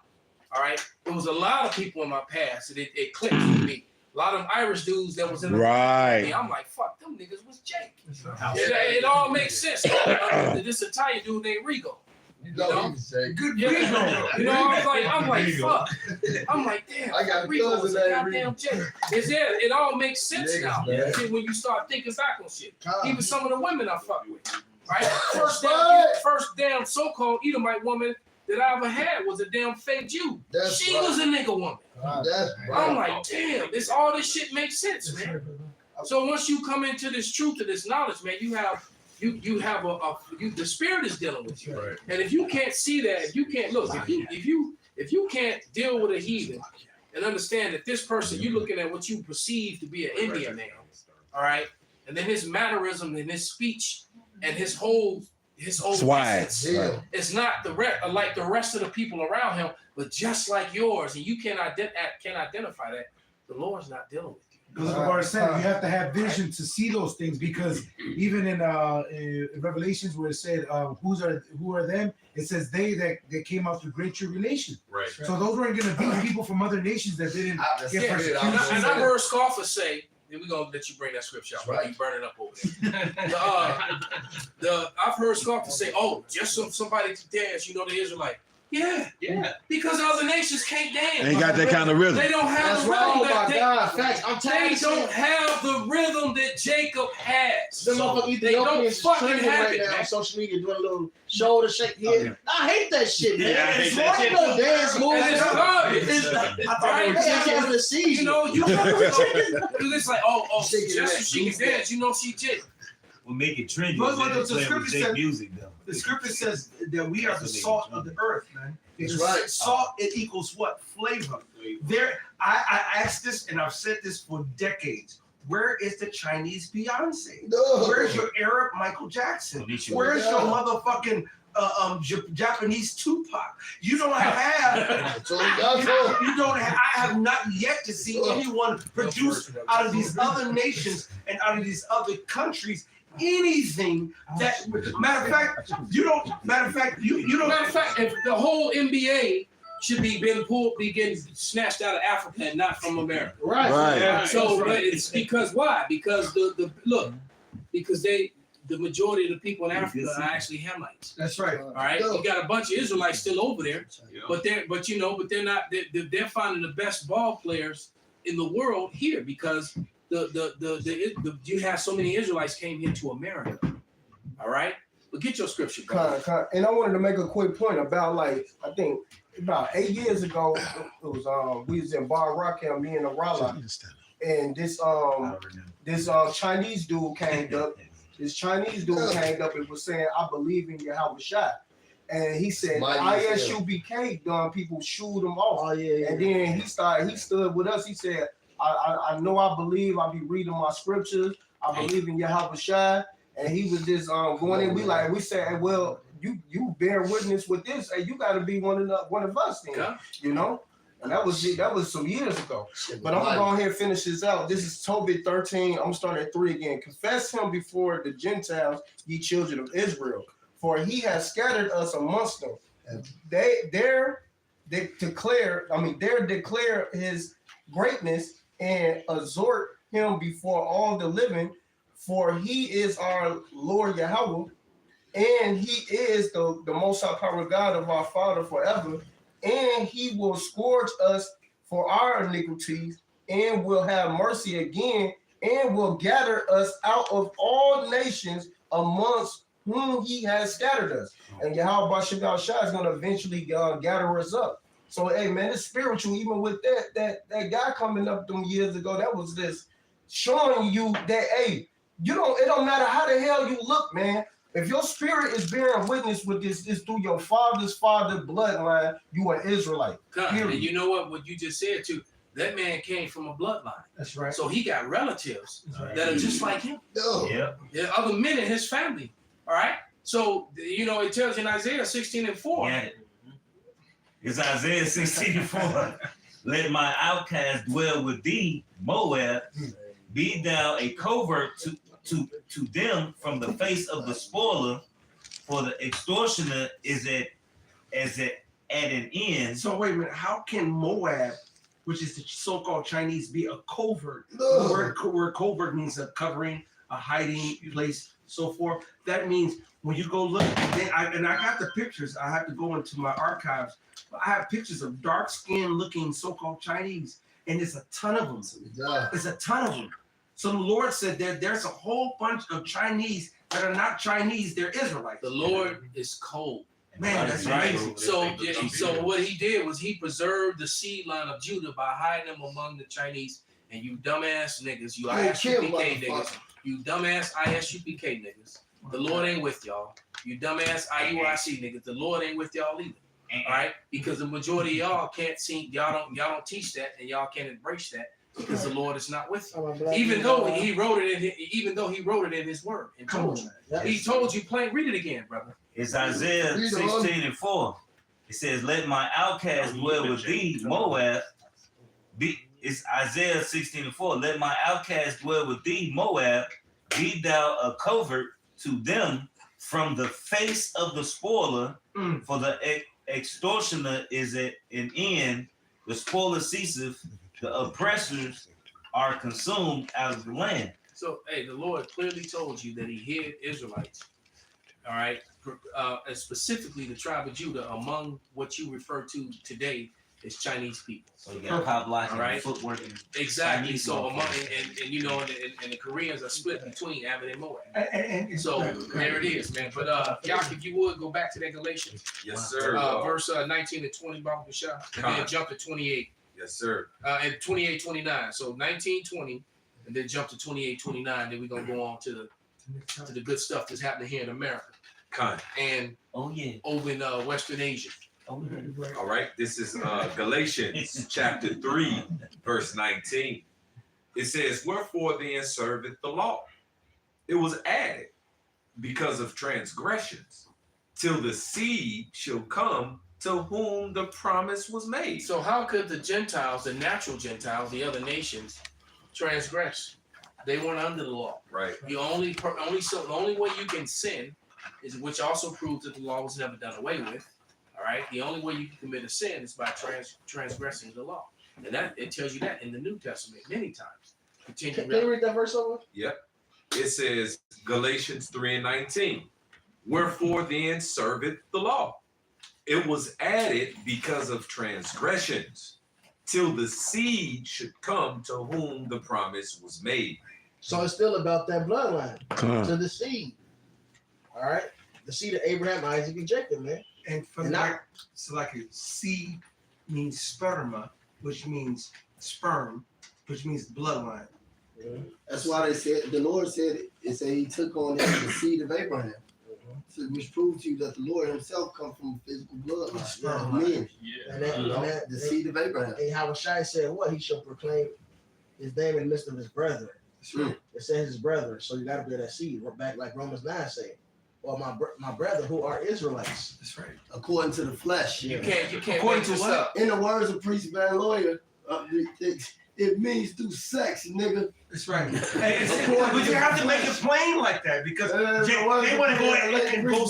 all right, there was a lot of people in my past, and it clicked with me. A lot of them Irish dudes that was in the Right. I'm like, fuck, them niggas was Jake. It all makes sense. This Italian dude named Rigo. You know, he was saying, good Yeah, Rigo. I'm like, fuck. I'm like, damn. I got a Rigo was cousin a named goddamn Jake. It all makes sense Niggas, now. man. See, when you start thinking back on shit. Come. Even some of the women I fucked with. Right? That's right. First damn so-called Edomite woman that I ever had was a damn fake Jew. That's She right. was a nigga woman. That's I'm right. like, damn, all this shit makes sense, man. So once you come into this truth, to this knowledge, man, you have the spirit is dealing with you. Right. And if you can't see that, if you can't look, if you can't deal with a heathen and understand that this person, you're looking at what you perceive to be an Indian man, all right, and then his mannerism and his speech and his whole Swag. essence, it's not like the rest of the people around him, but just like yours, and you can't identify that. The Lord's not dealing with you. Because the Lord said you have to have vision to see those things. Because even in Revelations where it said who are them, it says they that came out through great tribulation. Right. So those weren't going to be people from other nations that didn't get Yeah, persecution. and I heard scoffers say, and we're gonna let you bring that scripture out, right? You burn it up over there. I've heard scoffers say, "Oh, just somebody to dance," the Israelite. Yeah. Because other nations can't dance. Ain't got that kind of rhythm. They don't have That's the right. rhythm Oh that my God. Facts. I'm they telling don't have the rhythm that Jacob has. The motherfucking They don't Ethiopians fucking trending have right it, now on man. social media doing a little shoulder shake here. I hate that shit, man. Yeah, I hate It's that like shit. no dance moves. And it's garbage. I Right? It's the season. It's like, oh, Shaking just that so she can dance, she Jake. We'll make it trendy. But what Let the it play with scripture Jake said- music though. The scripture says that we are the salt of the earth, man. That's right. Salt, it equals what? Flavor. I asked this, and I've said this for decades. Where is the Chinese Beyonce? No. Where's your Arab Michael Jackson? Where's your motherfucking Japanese Tupac? You don't have. So you don't have. I have not yet to see anyone produce out of these other nations and out of these other countries anything that. Matter of fact, you don't. If the whole NBA should be getting snatched out of Africa and not from America. Right. So, but it's because why? Because because the majority of the people in Africa are actually Hamites. That's right. All right, you got a bunch of Israelites still over there, but they're not. They're finding the best ball players in the world here because you have so many Israelites came here to America. All right, but get your scripture, brother. And I wanted to make a quick point about I think about 8 years ago it was we was in Bar Rockell, me and Arala, and this Chinese dude came up. This Chinese dude came up and was saying, "I believe in Yahweh Shai." And he said, ISUBK done people shoot him off. Oh, yeah. And then he stood with us. He said, I know I believe, I'll be reading my scriptures. I believe in Yahweh Shai. And he was just going in. We said, well, you bear witness with this. Hey, you gotta be one of us then. Yeah. You know? And that was some years ago. But I'm gonna go ahead and finish this out. This is Tobit 13. I'm gonna start at 3 again. Confess him before the Gentiles, ye children of Israel. For he has scattered us amongst them. And they declare his greatness and exhort him before all the living. For he is our Lord Yahweh, and he is the most high power God of our Father forever. And he will scourge us for our iniquities, and will have mercy again, and will gather us out of all nations amongst whom he has scattered us. And Yahweh Shai is going to eventually gather us up. So, hey, man, it's spiritual. Even with that guy coming up them years ago, that was this showing you that, hey, it don't matter how the hell you look, man. If your spirit is bearing witness with this through your father's father bloodline, you are Israelite. And you know what you just said too? That man came from a bloodline. That's right. So he got relatives that are just like him. No. Yeah, other men in his family. All right. So it tells you in Isaiah 16:4. Yeah. It's Isaiah 16:4. Let my outcast dwell with thee, Moab. Be thou a covert to them from the face of the spoiler, for the extortioner is at an end. So wait a minute, how can Moab, which is the so-called Chinese, be a covert? No. Where covert means a covering, a hiding place, so forth. That means when you go look, and I got the pictures. I have to go into my archives. I have pictures of dark-skinned looking so-called Chinese, and there's a ton of them. There's a ton of them. So the Lord said there's a whole bunch of Chinese that are not Chinese, they're Israelites. The Lord is cold. Man, that's amazing. So what he did was he preserved the seed line of Judah by hiding them among the Chinese. And you dumbass niggas, you ISUPK niggas, you dumbass ISUPK niggas, the Lord ain't with y'all. You dumbass IUIC niggas, the Lord ain't with y'all either. All right? Because the majority of y'all can't see, y'all don't teach that, and y'all can't embrace that. Because the Lord is not with you, even though he wrote it in his word and told you. He told you plain. Read it again, brother. It's Isaiah 16:4. It says, "Let my outcast dwell with thee, Moab." It's Isaiah 16:4. Let my outcast dwell with thee, Moab. Be thou a covert to them from the face of the spoiler, for the extortioner is at an end. The spoiler ceaseth. The oppressors are consumed out of the land. So, hey, the Lord clearly told you that he hid Israelites, all right, and specifically the tribe of Judah among what you refer to today as Chinese people. So you got pop lock, all right, footwork. Exactly. Chinese so among and the Koreans are split between Ammon and Moab. So there it is, man. But Yak, if you would go back to that Galatians. Yes, sir. Verse 19 and 20, Baruch Shah, and then jump to 28. Yes, sir. And 28, 29. So 19, 20, and then jump to 28, 29. Then we're gonna go on to the good stuff that's happening here in America. And over in Western Asia. All right. This is Galatians chapter 3, verse 19. It says, "Wherefore then serveth the law? It was added because of transgressions, till the seed shall come to whom the promise was made." So how could the Gentiles, the natural Gentiles, the other nations, transgress? They weren't under the law. Right. The only way you can sin is, which also proves that the law was never done away with. All right. The only way you can commit a sin is by transgressing the law, and that it tells you that in the New Testament many times. Can you read that verse over? Yep. It says Galatians 3 and 19. "Wherefore then serveth the law? It was added because of transgressions, till the seed should come to whom the promise was made. So it's still about that bloodline Con. to the seed. All right, the seed of Abraham, Isaac, and Jacob, man. And for And like, so like a seed means sperma, which means sperm, which means bloodline. That's why they said the Lord said it said he took on the seed of Abraham. So which proves to you that the Lord himself comes from physical bloodline. Men. And that, The seed of Abraham. and how Shai said, what? He shall proclaim his name in the midst of his brethren. Right. It says his brethren, so you got to be that seed. We're back like Romans 9 say, or my brethren who are Israelites. That's right. According to the flesh. You can't According make to this what? up. In the words of priest man lawyer, it means through sex, nigga. That's right. But you have to make it plain like that because they want to go ahead and go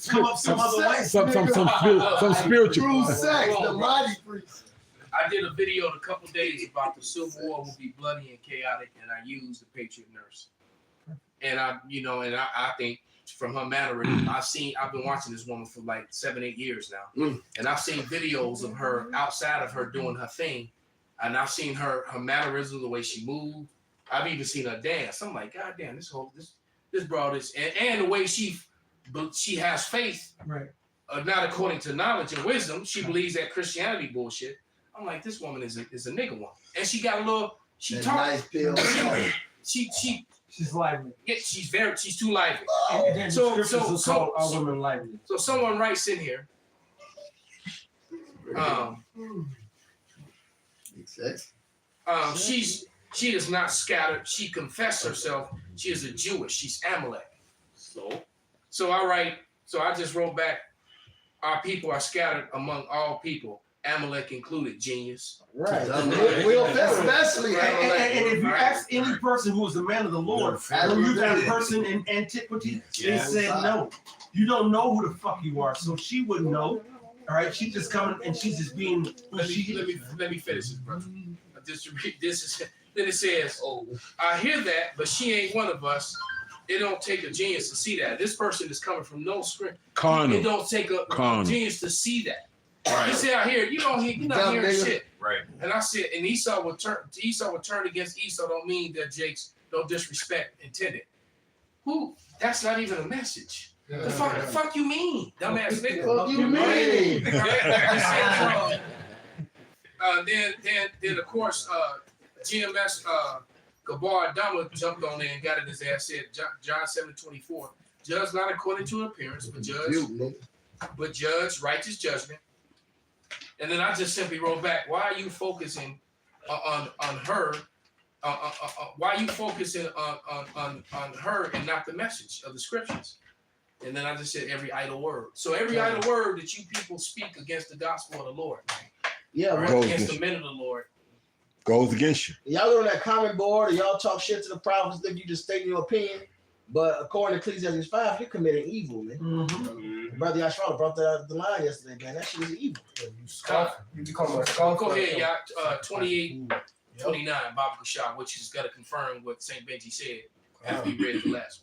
come up some other way. Some spiritual. Through sex, the mighty priest. I did a video in a couple days about the Civil War will be bloody and chaotic, and I used the Patriot Nurse. And I think from her mannerism, I've been watching this woman for like 7-8 years now, and I've seen videos of her outside of her doing her thing, and I've seen her mannerism, the way she moved. I've even seen her dance. I'm like, God damn, this broad is, and the way she has faith, Right. Not according to knowledge and wisdom. She believes that Christianity bullshit. I'm like, this woman is a nigga woman, and she got a little. She That talks. nice pill. She's lively. Yeah, she's too lively. And so all women lively. So someone writes in here. She is not scattered. She confessed herself. She is a Jewish. She's Amalek. So I write. So I just wrote back. Our people are scattered among all people, Amalek included. Genius. Right. Especially And if you ask any person who is a man of the Lord, when you got a person in antiquity, they said no. You don't know who the fuck you are, so she wouldn't know. All right, she's just coming and she's just being who she is. Let me finish this, brother. Then it says, I hear that, but she ain't one of us. It don't take a genius to see that. This person is coming from no script. It don't take a genius to see that. Right. He said, I hear you're not hearing shit. Right. And I said, and Esau would turn against Esau don't mean that Jake's no disrespect intended. Who? That's not even a message. The fuck you mean, dumbass nigga? What you mean? Then of course GMS Gabar Adama jumped on there and got in his ass. Said John 7:24, judge not according to appearance, but judge righteous judgment. And then I just simply wrote back, why are you focusing on her? Why are you focusing on her and not the message of the scriptures? And then I just said every idle word. So every idle word that you people speak against the gospel of the Lord, against the men of the Lord, goes against you. Y'all go on that comment board and y'all talk shit to the prophets, think you just state your opinion. But according to Ecclesiastes 5, you're committing evil, man. Mm-hmm. Brother Yashua brought that out of the line yesterday, man. That shit is evil. You become a scoffer. Go ahead, y'all. 28, 29, Baba Kushah, which is going to confirm what St. Benji said after we read the last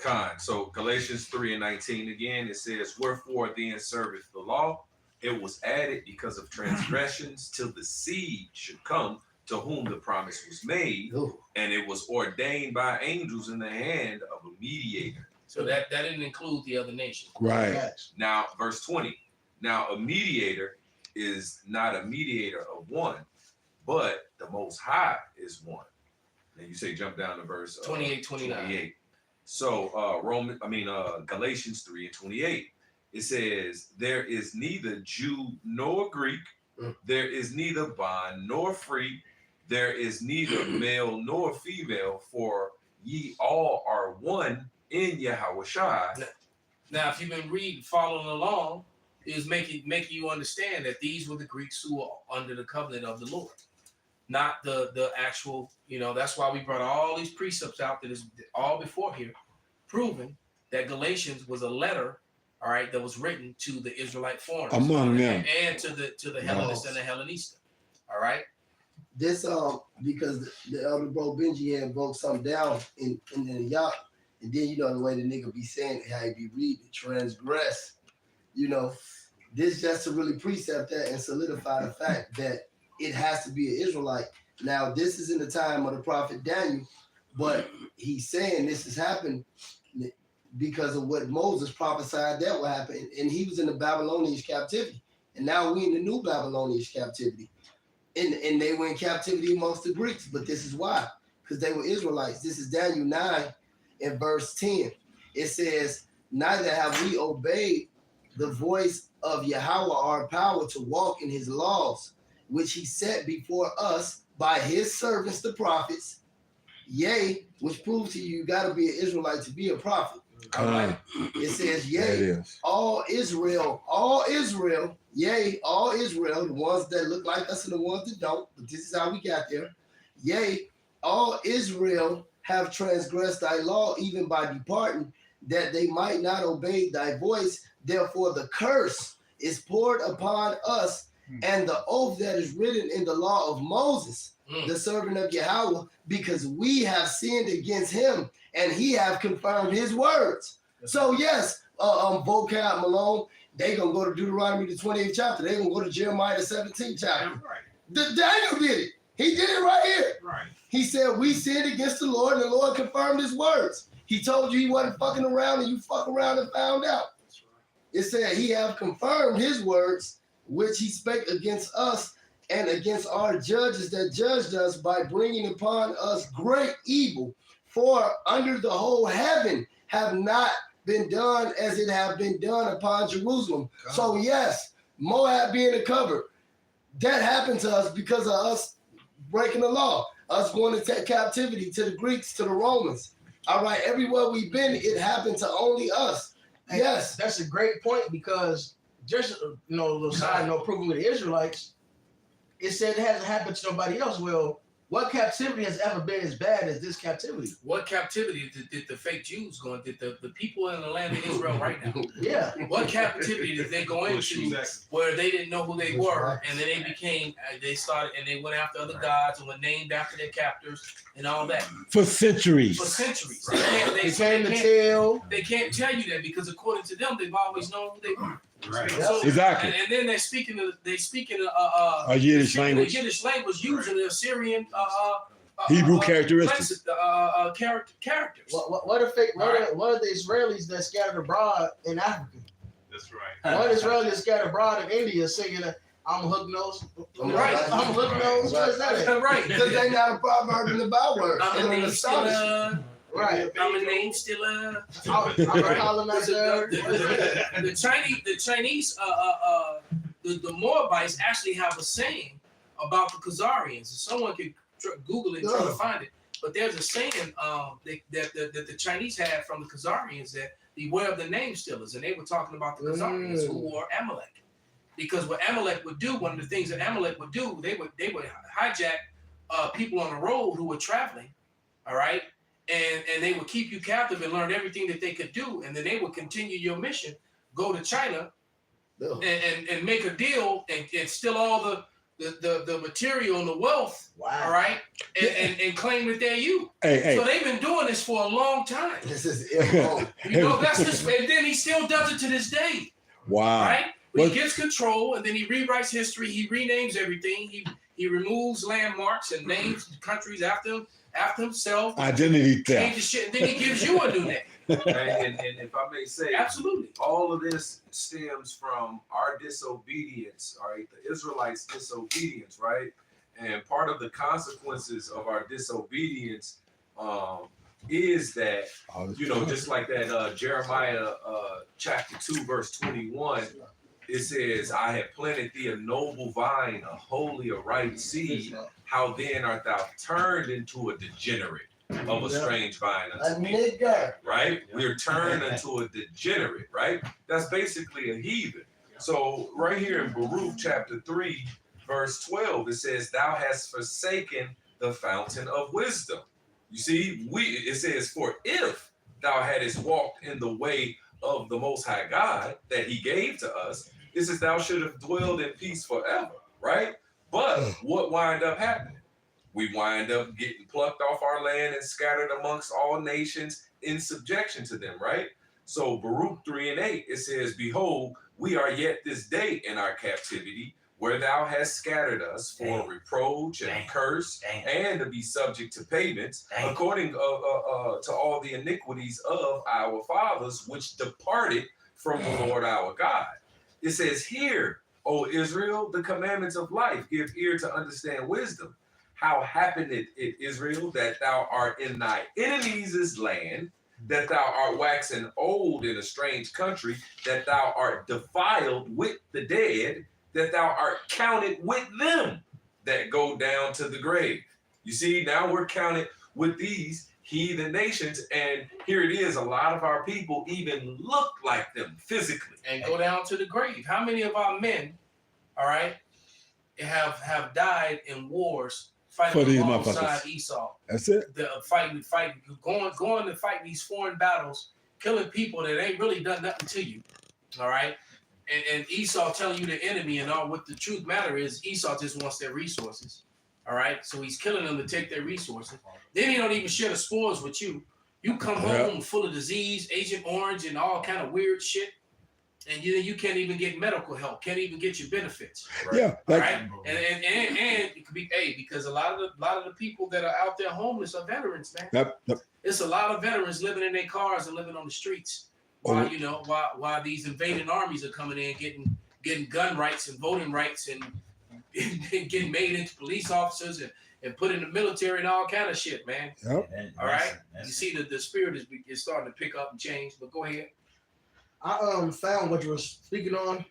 one. So Galatians 3:19 again, it says, wherefore then serveth the law? It was added because of transgressions till the seed should come to whom the promise was made, and it was ordained by angels in the hand of a mediator. So that didn't include the other nations. Right. Now, verse 20. Now, a mediator is not a mediator of one, but the Most High is one. And you say jump down to verse 28, 29. So Galatians 3:28. It says, there is neither Jew nor Greek, there is neither bond nor free, there is neither male nor female, for ye all are one in Yahushua. Now, if you've been following along, is making you understand that these were the Greeks who are under the covenant of the Lord, not the actual. That's why we brought all these precepts out that is all before here, proving that Galatians was a letter, all right, that was written to the Israelite foreigners among them, and to the Hellenists and the Hellenista. All right. This because the elder bro Benji had broke something down in the yacht, and then the way the nigga be saying it, how he be reading, transgress. This just to really precept that and solidify the fact that it has to be an Israelite. Now, this is in the time of the prophet Daniel, but he's saying this has happened because of what Moses prophesied that would happen. And he was in the Babylonian captivity. And now we in the new Babylonian captivity. And they were in captivity amongst the Greeks. But this is why. Because they were Israelites. This is Daniel 9 and verse 10. It says, neither have we obeyed the voice of Yahweh our power to walk in his laws, which he set before us by his servants, the prophets. Yea, which proves to you got to be an Israelite to be a prophet. All right. It says, yea, all Israel, yea, all Israel, the ones that look like us and the ones that don't, but this is how we got there. Yea, all Israel have transgressed thy law, even by departing, that they might not obey thy voice. Therefore, the curse is poured upon us, and the oath that is written in the law of Moses, the servant of Yahweh, because we have sinned against him, and he have confirmed his words. So yes, vocab Malone, they gonna go to Deuteronomy the 28th chapter. They gonna go to Jeremiah the 17th chapter. Daniel did it. He did it right here. Right. He said, we sinned against the Lord, and the Lord confirmed his words. He told you he wasn't fucking around, and you fuck around and found out. That's right. It said he have confirmed his words, which he spake against us and against our judges that judged us by bringing upon us great evil. For under the whole heaven have not been done as it have been done upon Jerusalem. God. So yes, Moab being covered, that happened to us because of us breaking the law, us going to take captivity to the Greeks, to the Romans. All right, everywhere we've been, it happened to only us. And yes, that's a great point, because just a little side note, proving with the Israelites, it said it hasn't happened to nobody else. Well, what captivity has ever been as bad as this captivity? What captivity did the fake Jews go into? The people in the land of Israel right now? Yeah. What captivity did they go into where they didn't know who they were, and then they became, they started, and they went after other gods and were named after their captors and all that? For centuries. For centuries. They can't tell you that, because according to them, they've always known who they were. Right. So, exactly. And then they're speaking a Yiddish language. The Yiddish language using the Assyrian Hebrew characteristics. Characters. What are the Israelis that scattered abroad in Africa? That's right. What Israelis scattered abroad in India singing I'm hook nose? Right. I'm hook nose. What is that? Right. Because they got a proverb in the byword. I'm a name stealer. Right. I'm a name stealer. I'm a colonizer. The Chinese, the Moabites actually have a saying about the Khazarians. Someone can Google it and try to find it. But there's a saying that the Chinese had from the Khazarians, that beware of the name stealers. And they were talking about the Khazarians who were Amalek. Because what Amalek would do, one of the things that Amalek would do, they would hijack people on the road who were traveling, all right? And they would keep you captive and learn everything that they could do. And then they would continue your mission, go to China and make a deal and steal all the material and the wealth, all right? And claim that they're you. So they've been doing this for a long time. This is illegal. That's just, and then he still does it to this day. Wow. Right? He gets control, and then he rewrites history. He renames everything. He removes landmarks and names countries after himself. Identity theft. Changes shit, and then he gives you a new name. And if I may say, absolutely, all of this stems from our disobedience, right? The Israelites' disobedience, right? And part of the consequences of our disobedience is that, just like that Jeremiah chapter 2, verse 21, it says, I have planted thee a noble vine, a holy, a right seed. How then art thou turned into a degenerate of a strange vine unto me? Right? We're turned into a degenerate, right? That's basically a heathen. So right here in Baruch chapter 3, verse 12, it says, thou hast forsaken the fountain of wisdom. You see, it says, for if thou hadst walked in the way of the Most High God that he gave to us, it says thou should have dwelled in peace forever, right? But what wind up happening? We wind up getting plucked off our land and scattered amongst all nations in subjection to them, right? So Baruch 3 and 8, it says, behold, we are yet this day in our captivity, where thou hast scattered us for reproach and curse, and to be subject to payments, according to all the iniquities of our fathers, which departed from the Lord our God. It says, hear, O Israel, the commandments of life, give ear to understand wisdom. How happened it, Israel, that thou art in thy enemies' land, that thou art waxen old in a strange country, that thou art defiled with the dead, that thou art counted with them that go down to the grave. You see, now we're counted with these heathen nations, and here it is, a lot of our people even look like them physically. And go down to the grave. How many of our men, all right, have died in wars fighting alongside Esau? That's it. Fighting, going to fight these foreign battles, killing people that ain't really done nothing to you, all right? And Esau telling you the enemy and all. What the truth matter is, Esau just wants their resources, all right? So he's killing them to take their resources. Then he don't even share the spoils with you. You come home full of disease, Agent Orange, and all kind of weird shit, and you can't even get medical help, can't even get your benefits. Right? Yeah, like, right. And it could be because a lot of the people that are out there homeless are veterans, man. It's a lot of veterans living in their cars and living on the streets. While these invading armies are coming in, getting gun rights and voting rights and getting made into police officers and put in the military and all kind of shit, man. All right. You see that the spirit is starting to pick up and change. But go ahead. I found what you were speaking on.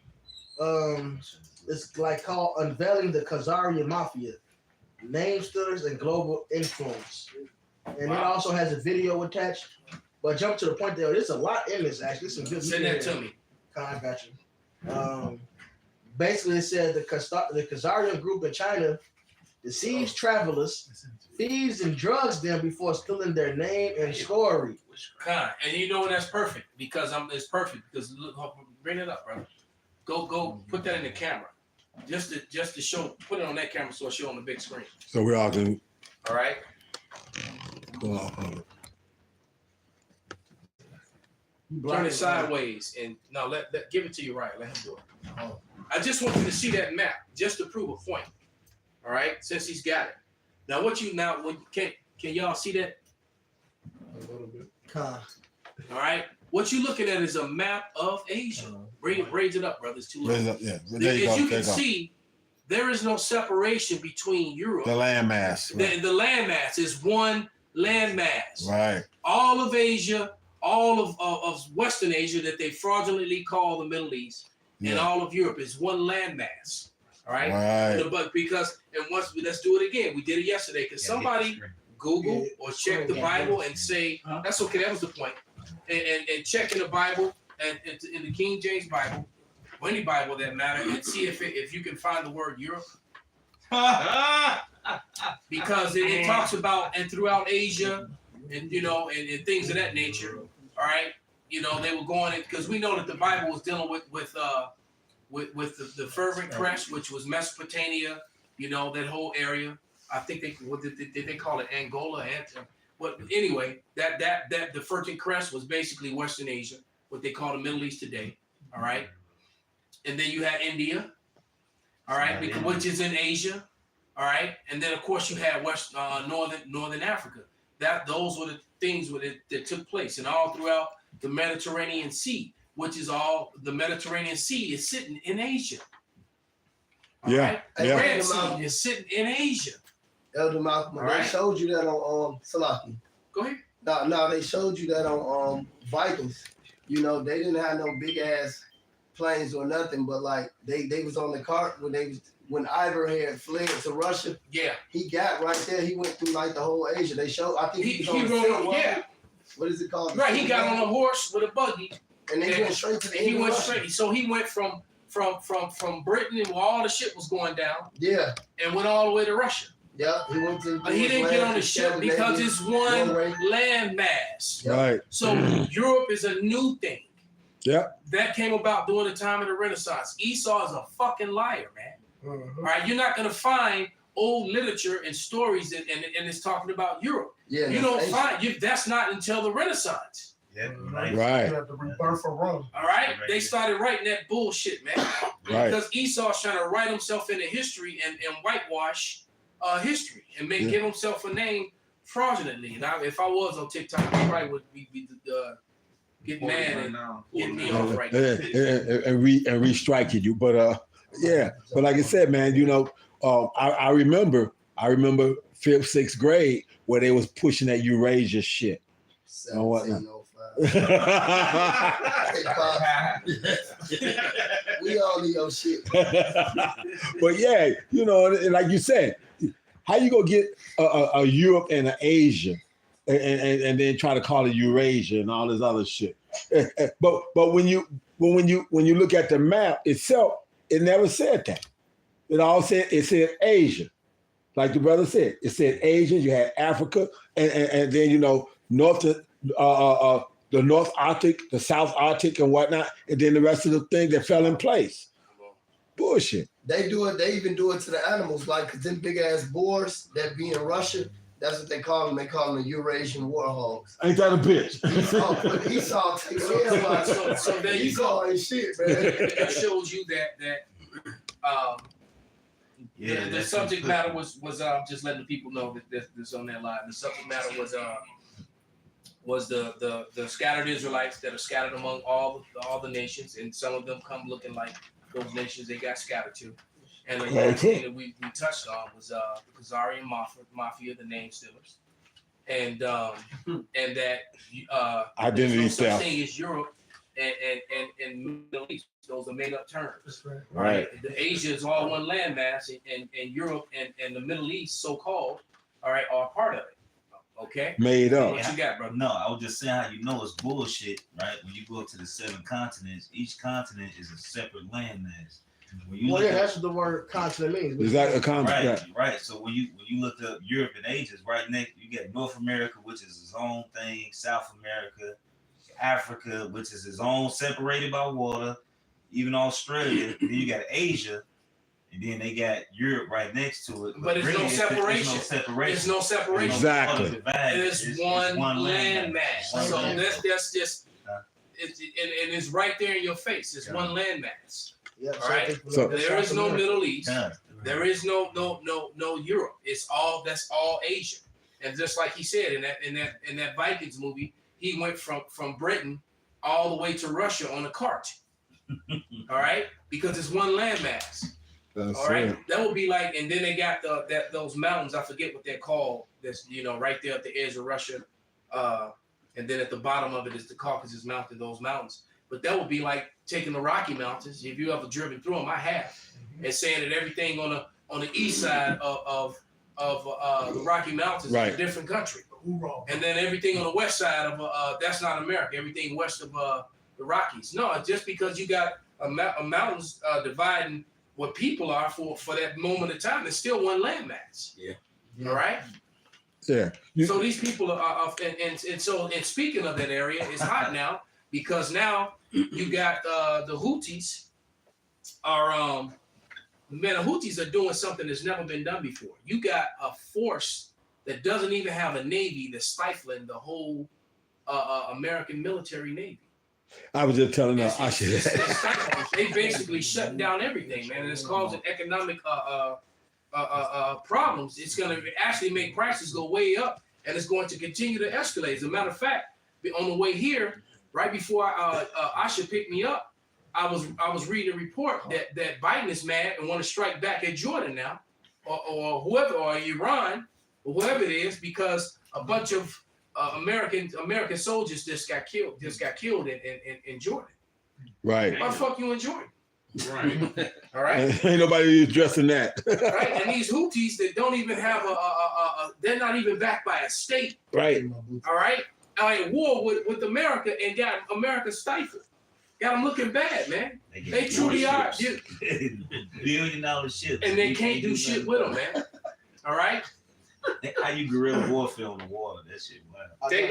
It's like called Unveiling the Khazarian Mafia, Namesters and Global Influence. And it also has a video attached. But jump to the point there, there's a lot in this actually. Some good Send that to me. I got you. Basically it said the Khazarian group in China deceives travelers, thieves and drugs them before stealing their name and story. And you know that's perfect because it's perfect because look, bring it up, brother. Go put that in the camera. Just to show, put it on that camera so it's show on the big screen. So we're all good. All right. Turn it sideways and no, let give it to you right. Let him do it. I just want you to see that map just to prove a point. All right, since he's got it. Now, can y'all see that? A little bit. All right. What you're looking at is a map of Asia. Raise it up, brother. It's too low. Raise it up, yeah. There As you can see, there is no separation between Europe. The landmass. Right. The landmass is one landmass. Right. All of Asia, all of Western Asia that they fraudulently call the Middle East, and all of Europe is one landmass. All right. Right. But let's do it again. We did it yesterday. Because somebody Google or check the Bible and say, that's okay, that was the point. And check in the Bible and in the King James Bible, or any Bible that matter, and see if you can find the word Europe. Because it talks about and throughout Asia and and things of that nature. All right. They were going because we know that the Bible was dealing with the fervent crest, which was Mesopotamia, that whole area. I think did they call it Angola? But anyway, that the fervent crest was basically Western Asia, what they call the Middle East today. All right, and then you had India, all right, which is in Asia, all right, and then of course you had northern Africa. Those were the things that took place, and all throughout the Mediterranean Sea. Which is all the Mediterranean Sea is sitting in Asia. All right? The Red Sea is sitting in Asia. Elder Malcolm, they showed you that on Salaki. Go ahead. No, they showed you that on Vikings. They didn't have no big ass planes or nothing, but like they was on the cart when Ivor had fled to Russia. Yeah. He got right there. He went through like the whole Asia. They showed. I think he rode. Yeah. What is it called? Right. He got on a horse with a buggy. And they went straight to the He went straight. So he went from Britain and where all the shit was going down. Yeah. And went all the way to Russia. Yeah. He went to. But he didn't get on the ship because it's one landmass. Right. So Europe is a new thing. Yeah. That came about during the time of the Renaissance. Esau is a fucking liar, man. Mm-hmm. All right. You're not gonna find old literature and stories and it's talking about Europe. Yeah. You don't find that's not until the Renaissance. Yeah, Right. You have the rebirth of Rome. All right, they started writing that bullshit, man. Right. Because Esau's trying to write himself into history and whitewash history and give himself a name fraudulently. And if I was on TikTok, I probably would be get mad and get me off right now. And restriking you. But yeah. But like I said, man, you know, I remember 5th, 6th grade where they was pushing that Eurasia shit. And whatnot. 1705. We all need your shit. But yeah, you know, like you said, how you gonna get a Europe and an Asia, and then try to call it Eurasia and all this other shit? But when you look at the map itself, it never said that. It said Asia, like the brother said. It said Asia. You had Africa, and then you know the North Arctic, the South Arctic, and whatnot, and then the rest of the thing that fell in place. Bullshit. They do it. They even do it to the animals, like cause them big ass boars that be in Russia. That's what they call them. They call them the Eurasian warhogs. Ain't that a bitch? Esau takes So there you go. Ain't shit, man. It shows you that the subject matter was just letting the people know that this on that line. The subject matter was the scattered Israelites that are scattered among all the nations, and some of them come looking like those nations they got scattered to. And the other thing that we touched on was the Khazarian Mafia, the name stealers, and that identity there's no such theft. thing as Europe and Middle East. Those are made up terms. Right. The Asia is all one landmass, and Europe and the Middle East, so called, all right, are part of it. Okay. Made up. What you got, bro? No, I was just saying how you know it's bullshit, right? When you go up to the 7 continents, each continent is a separate landmass. When you that's what the word continent means. Is that a continent? Right. So when you look up Europe and Asia, it's right next. You get North America, which is its own thing. South America, Africa, which is its own, separated by water. Even Australia. Then you got Asia. And then they got Europe right next to it. But really, no separation. There's no separation. Exactly. It's one landmass. So that's just, and it's right there in your face. It's one landmass. Yeah, all right. So there is no Middle East. There is no Europe. That's all Asia. And just like he said in that Vikings movie, he went from Britain all the way to Russia on a cart. All right, because it's one landmass. All right, that would be like, and then they got those mountains. I forget what they're called. That's right there at the edge of Russia, and then at the bottom of it is the Caucasus Mountain. Those mountains, but that would be like taking the Rocky Mountains. If you ever driven through them, I have, and saying that everything on the east side of the Rocky Mountains is a different country, and then everything on the west side of that's not America. Everything west of the Rockies. No, just because you got a mountains dividing what people are for that moment of time, it's still one landmass. Yeah. All right. Yeah. So these people are, and speaking of that area, it's hot now because now you got the Houthis are the Houthis are doing something that's never been done before. You got a force that doesn't even have a navy that's stifling the whole American military navy. I was just telling her, they basically shut down everything, man, and it's causing economic problems. It's going to actually make prices go way up, and it's going to continue to escalate. As a matter of fact, on the way here, right before Asha picked me up, I was reading a report that Biden is mad and want to strike back at Jordan now, or whoever, or Iran, or whoever it is, because a bunch of American soldiers just got killed in Jordan. Right. Why the fuck you in Jordan? Right. All right. Ain't nobody addressing that. Right. And these Houthis that don't even have they're not even backed by a state. Right. All right. Are at war with America and got America stifled. Got them looking bad, man. They truly are. $1 billion ships. And they can't do shit with them, man. All right. How you guerrilla warfare on the water? That shit, wow. Bring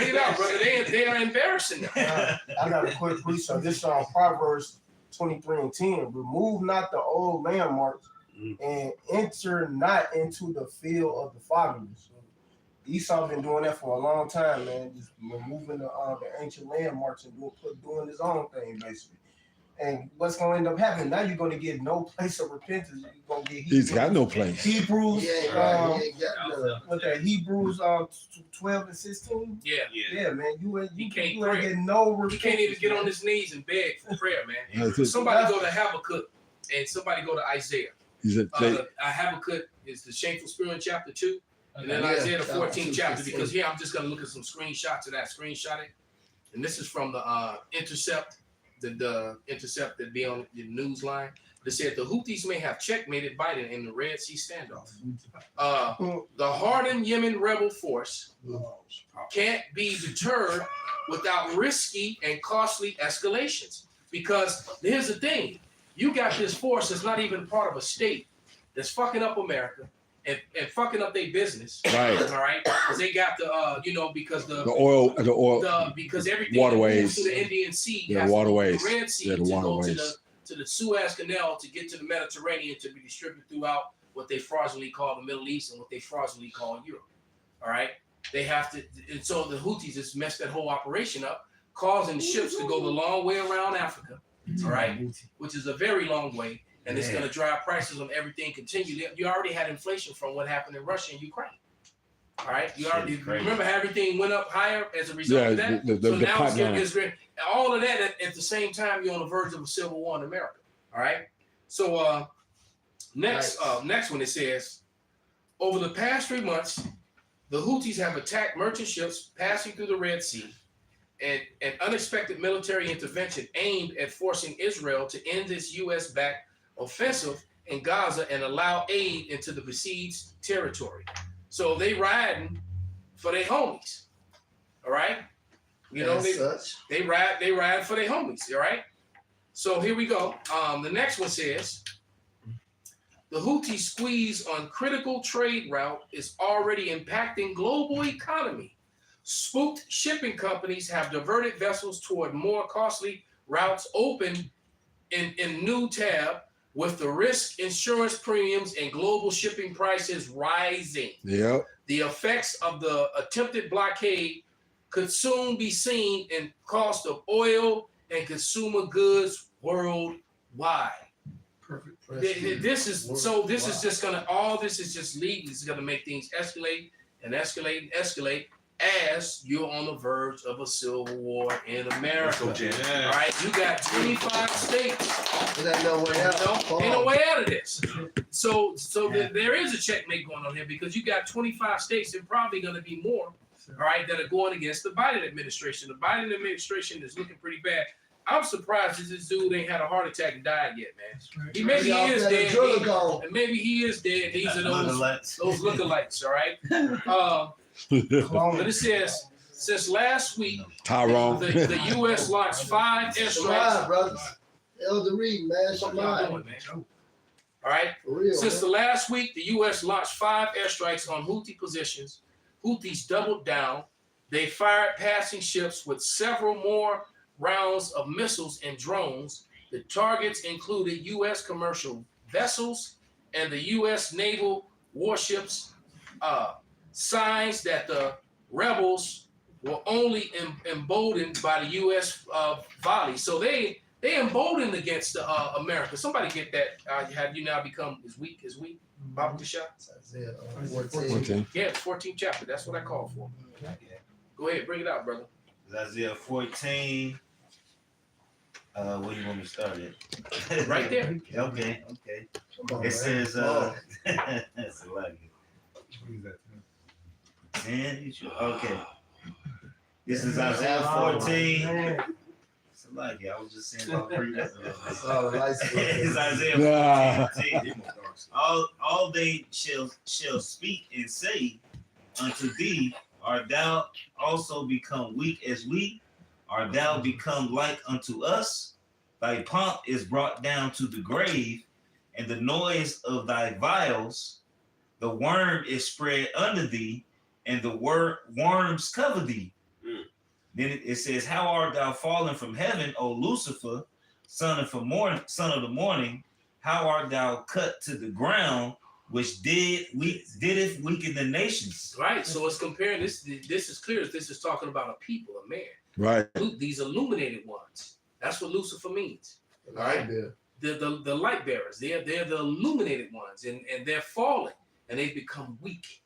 it out, brother. They are embarrassing. I got a quick research. This is on Proverbs 23:10. Remove not the old landmarks and enter not into the field of the fatherless. Esau been doing that for a long time, man. Just removing the ancient landmarks and doing his own thing, basically. And what's going to end up happening? Now you're going to get no place of repentance. You're going to get He's got no place. Hebrews, Yeah, he ain't got none. with that Hebrews 12 and 16. Yeah. Yeah, man. You ain't can't you ain't get no repentance. He can't even get on his knees and beg for prayer, man. That's it. Somebody go to Habakkuk and somebody go to Isaiah. He's a, Habakkuk is the shameful spirit in chapter 2. And then Isaiah the 14th chapter, because here I'm just going to look at some screenshots of that. Screenshot it. And this is from the Intercept, the Intercept that be on the news line. They said the Houthis may have checkmated Biden in the Red Sea standoff. The hardened Yemen rebel force can't be deterred without risky and costly escalations. Because here's the thing. You got this force that's not even part of a state that's fucking up America. And fucking up their business, right? All right, because they got the, because the oil, because everything waterways to the Indian Sea, the waterways, the Red Sea, the to waterways. go to the Suez Canal to get to the Mediterranean to be distributed throughout what they fraudulently call the Middle East and what they fraudulently call Europe. All right, they have to, and so the Houthis just messed that whole operation up, causing ships to go the long way around Africa. All right, which is a very long way. And it's going to drive prices on everything continually. You already had inflation from what happened in Russia and Ukraine. All right, you already remember how everything went up higher as a result of that. So now it's getting all of that at the same time. You're on the verge of a civil war in America. All right. So next one it says, over the past 3 months, the Houthis have attacked merchant ships passing through the Red Sea, and an unexpected military intervention aimed at forcing Israel to end its U.S.-backed offensive in Gaza and allow aid into the besieged territory. So they riding for their homies. All right? They ride for their homies, all right? So here we go. The next one says, the Houthi squeeze on critical trade route is already impacting global economy. Spooked shipping companies have diverted vessels toward more costly routes open in new tab, with the risk insurance premiums and global shipping prices rising. Yep. The effects of the attempted blockade could soon be seen in cost of oil and consumer goods worldwide. Perfect. This is just gonna, all this is just leading. It's gonna make things escalate and escalate and escalate as you're on the verge of a civil war in America. All right, you got 25 states. Ain't no way out. Ain't no way out of this. So there is a checkmate going on here, because you got 25 states and probably going to be more, all right, that are going against the Biden administration. The Biden administration is looking pretty bad. I'm surprised that this dude ain't had a heart attack and died yet, man. Maybe he is dead. Maybe he is dead. These are those lookalikes, all right? But it says, since last week, Tyrone, the U.S. launched 5 airstrikes. Brothers. Elder Reed, man, All right. Since the last week, the U.S. launched 5 airstrikes on Houthi positions. Houthis doubled down. They fired passing ships with several more rounds of missiles and drones. The targets included U.S. commercial vessels and the U.S. naval warships. Signs that the rebels were only emboldened by the U.S. volley. So they emboldened against America. Somebody get that. Have you now become as weak as we? Baba Kashah? Yeah, 14th chapter. That's what I call for. Go ahead, bring it out, brother. Isaiah 14. Where do you want me to start it? Right there. Okay. It says, that's a lot. 10. Okay. This is Isaiah 14. Somebody, I was just saying about it's Isaiah 14. All they shall speak and say unto thee, art thou also become weak as we? Art thou become like unto us? Thy pomp is brought down to the grave, and the noise of thy vials, the worm is spread under thee, and the worms cover thee. Then it says, how art thou fallen from heaven, O Lucifer, son of the morning? How art thou cut to the ground, which dideth weaken the nations. Right. So it's comparing this. This is clear. This is talking about a people, a man. Right. These illuminated ones. That's what Lucifer means. All right. The light bearers. They're the illuminated ones, and they're falling, and they've become weak.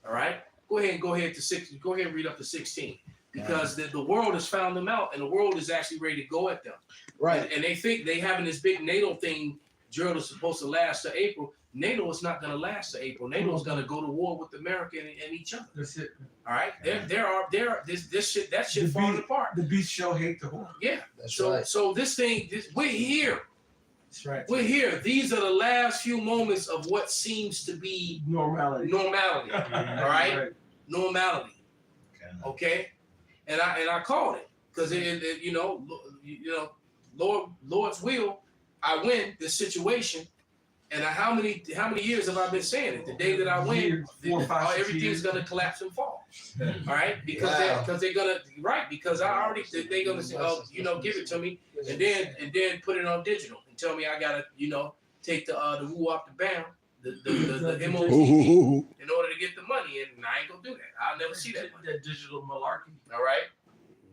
All right. Go ahead to 6. Go ahead and read up to 16. Because the world has found them out, and the world is actually ready to go at them. Right. And they think they having this big NATO thing. Gerald is supposed to last to April. NATO is not going to last to April. NATO is going to go to war with America and each other. That's it. All right. This shit falling apart. The beast shall hate the whore. Yeah. That's so right. so this thing, we're here. That's right. We're here. These are the last few moments of what seems to be Normality. All right. Normality. Okay. And I called it because Lord's will. I win this situation. And how many years have I been saying it? The day that I win, 4, 5, 6 everything's years. gonna collapse and fall. All right, because they're gonna because I already they're gonna say, oh, give it to me, and then put it on digital and tell me I gotta take the woo off the bound, the MOT in order to get the money, and I ain't gonna do that. I'll never see that money. That digital malarkey. All right,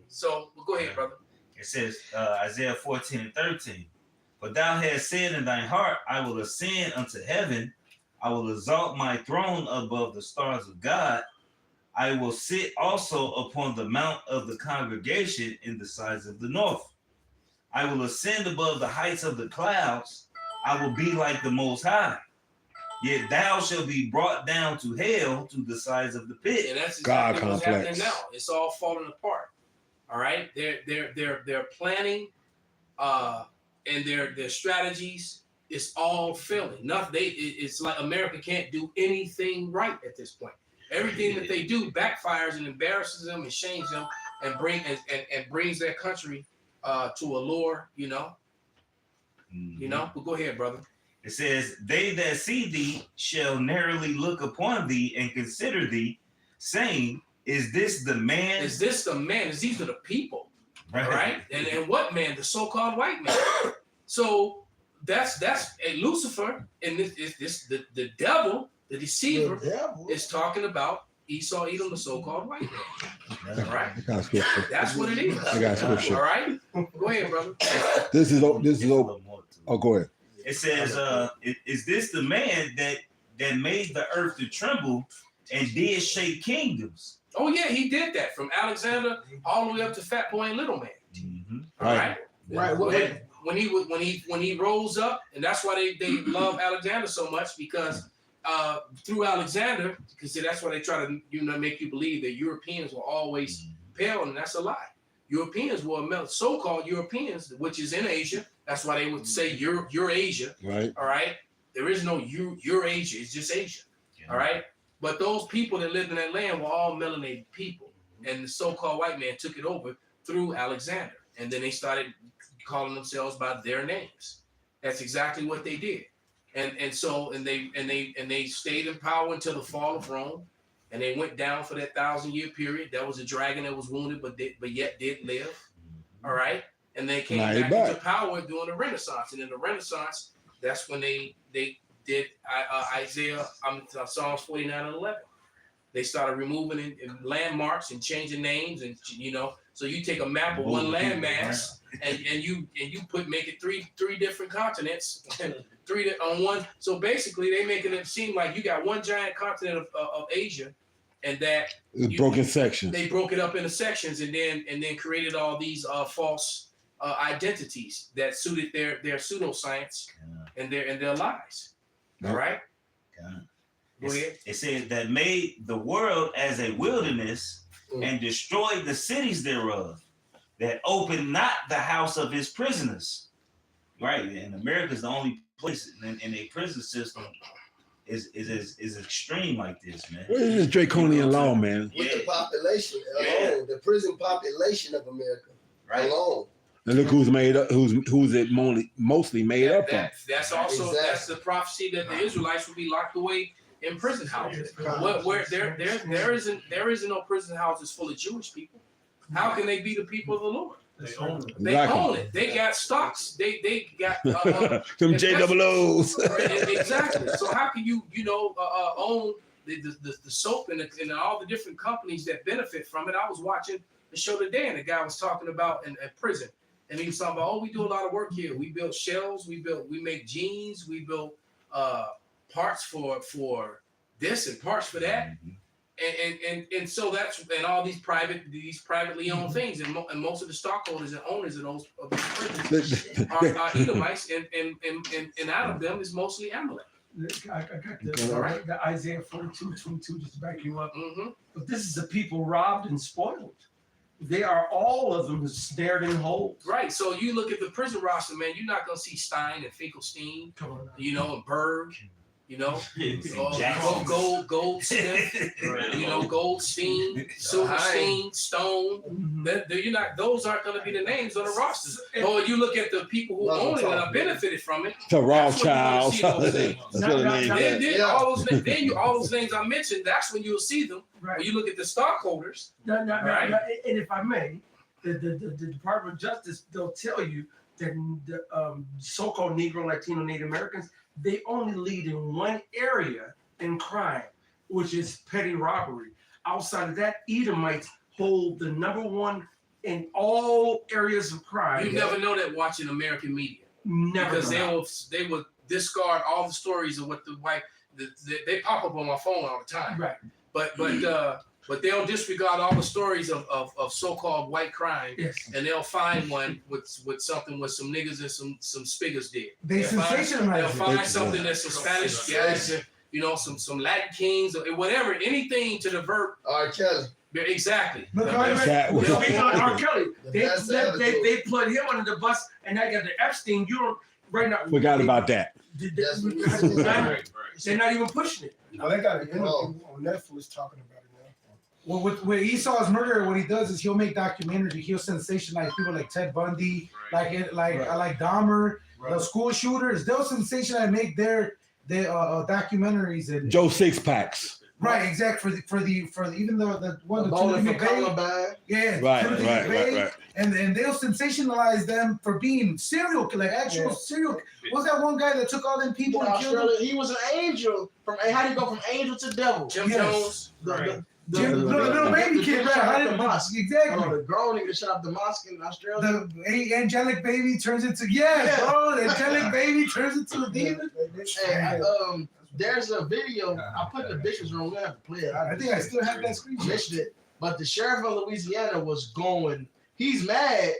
so go ahead, brother. It says Isaiah 14:13. But thou hast said in thine heart, I will ascend unto heaven. I will exalt my throne above the stars of God. I will sit also upon the mount of the congregation in the sides of the north. I will ascend above the heights of the clouds. I will be like the Most High. Yet thou shalt be brought down to hell, to the sides of the pit. And that's God exactly what's complex. happening now. It's all falling apart. All right, they're planning. And their strategies is all failing. It's like America can't do anything right at this point. Everything that they do backfires and embarrasses them and shames them and brings their country to a lower, But go ahead, brother. It says, they that see thee shall narrowly look upon thee and consider thee, saying, is this the man? Is this the man? These are the people. All right. And what man? The so-called white man. So that's a Lucifer, and the devil, the deceiver, is talking about Esau, Edom, the so-called white man. All right. That's what it is. I got scripture. All right. Go ahead, brother. This is oh, go ahead. It says, is this the man that made the earth to tremble and did shake kingdoms? Oh yeah, he did that from Alexander all the way up to Fat Boy and Little Man. Mm-hmm. All right. Right. When he rose up, and that's why they love Alexander so much, because through Alexander, because that's why they try to make you believe that Europeans were always pale, and that's a lie. Europeans were so-called Europeans, which is in Asia. That's why they would say Eurasia. Right. All right. There is no Eurasia. It's just Asia. Yeah. All right. But those people that lived in that land were all melanated people, and the so-called white man took it over through Alexander, and then they started calling themselves by their names. That's exactly what they did, and they stayed in power until the fall of Rome, and they went down for that 1,000-year period. That was a dragon that was wounded, but yet did live. All right, and they came back into power during the Renaissance, and in the Renaissance, that's when they did Psalms 49 and 11. They started removing landmarks and changing names, and so you take a map of one landmass and you make it three different continents, on one. So basically, they making it seem like you got one giant continent of Asia, and that broken sections. They broke it up into sections, and then created all these false identities that suited their pseudoscience and their lies. All right. Go ahead. It says that made the world as a wilderness and destroyed the cities thereof, that opened not the house of his prisoners. Right. And America is the only place in a prison system is extreme like this, man. What is this draconian law, man? With the population alone, the prison population of America alone. And look who's made up. Who's it mostly made up of? That's also that's the prophecy that the Israelites will be locked away in prison houses. Where there isn't no prison houses full of Jewish people. How can they be the people of the Lord? They own it. They own it. They got stocks. They got them JOOs. Exactly. So how can you own the soap and all the different companies that benefit from it? I was watching the show today, and the guy was talking about in prison, and he was talking about, we do a lot of work here. We build shells. We make jeans. We build parts for this and parts for that. And so that's all these privately owned things, and most of the stockholders and owners of those prisons are Edomites, and out of them is mostly Amalek. I got the Isaiah 42:22 just to back you up. But this is the people robbed and spoiled. They are all of them snared in holes. Right. So you look at the prison roster, man. You're not gonna see Stein and Finkelstein, and Berg. Goldsmith, Goldstein, Silverstein, Stone. Those aren't going to be the names on the rosters. Or you look at the people who own it and have benefited from it. The Rothschilds. All those names I mentioned, that's when you'll see them. Right. When you look at the stockholders. And if I may, the Department of Justice, they'll tell you that the so-called Negro, Latino, Native Americans, they only lead in one area in crime, which is petty robbery. Outside of that, Edomites hold the number one in all areas of crime. You never know that watching American media. Never. Because they will discard all the stories of what the white, they pop up on my phone all the time. Right. But they'll disregard all the stories of so-called white crime, yes, and they'll find one with something with some niggas and some spiggers did. They sensationalize They'll it. find something that's some Spanish guys, some Latin kings or whatever, anything to divert. R. Kelly. Exactly. Look, R. Kelly. They put him under the bus, and I got the Epstein. You don't right now. Forgot about that. They're not even pushing it. Well, they got an interview on Netflix talking about it now. Well, with Esau's murder, what he does is he'll make documentaries. He'll sensationalize people like Ted Bundy, like Dahmer, the school shooters. They'll sensationalize, make their documentaries and Joe Sixpacks. Right, exactly. For the even though the one the Bowling Timothy for McVeigh, Columbine. yeah, Right. and they'll sensationalize them for being serial serial. What's that one guy that took all them people and killed them? He was an angel. How do you go from angel to devil? Jim Jones. The little baby kid, right? Exactly. The girl nigga shot up the mosque in Australia. The angelic baby turns into bro. The angelic baby turns into a demon. Hey, there's a video I put in the Bishop's room. We have to play it. I think I still have that screenshot. But the sheriff of Louisiana was going. He's mad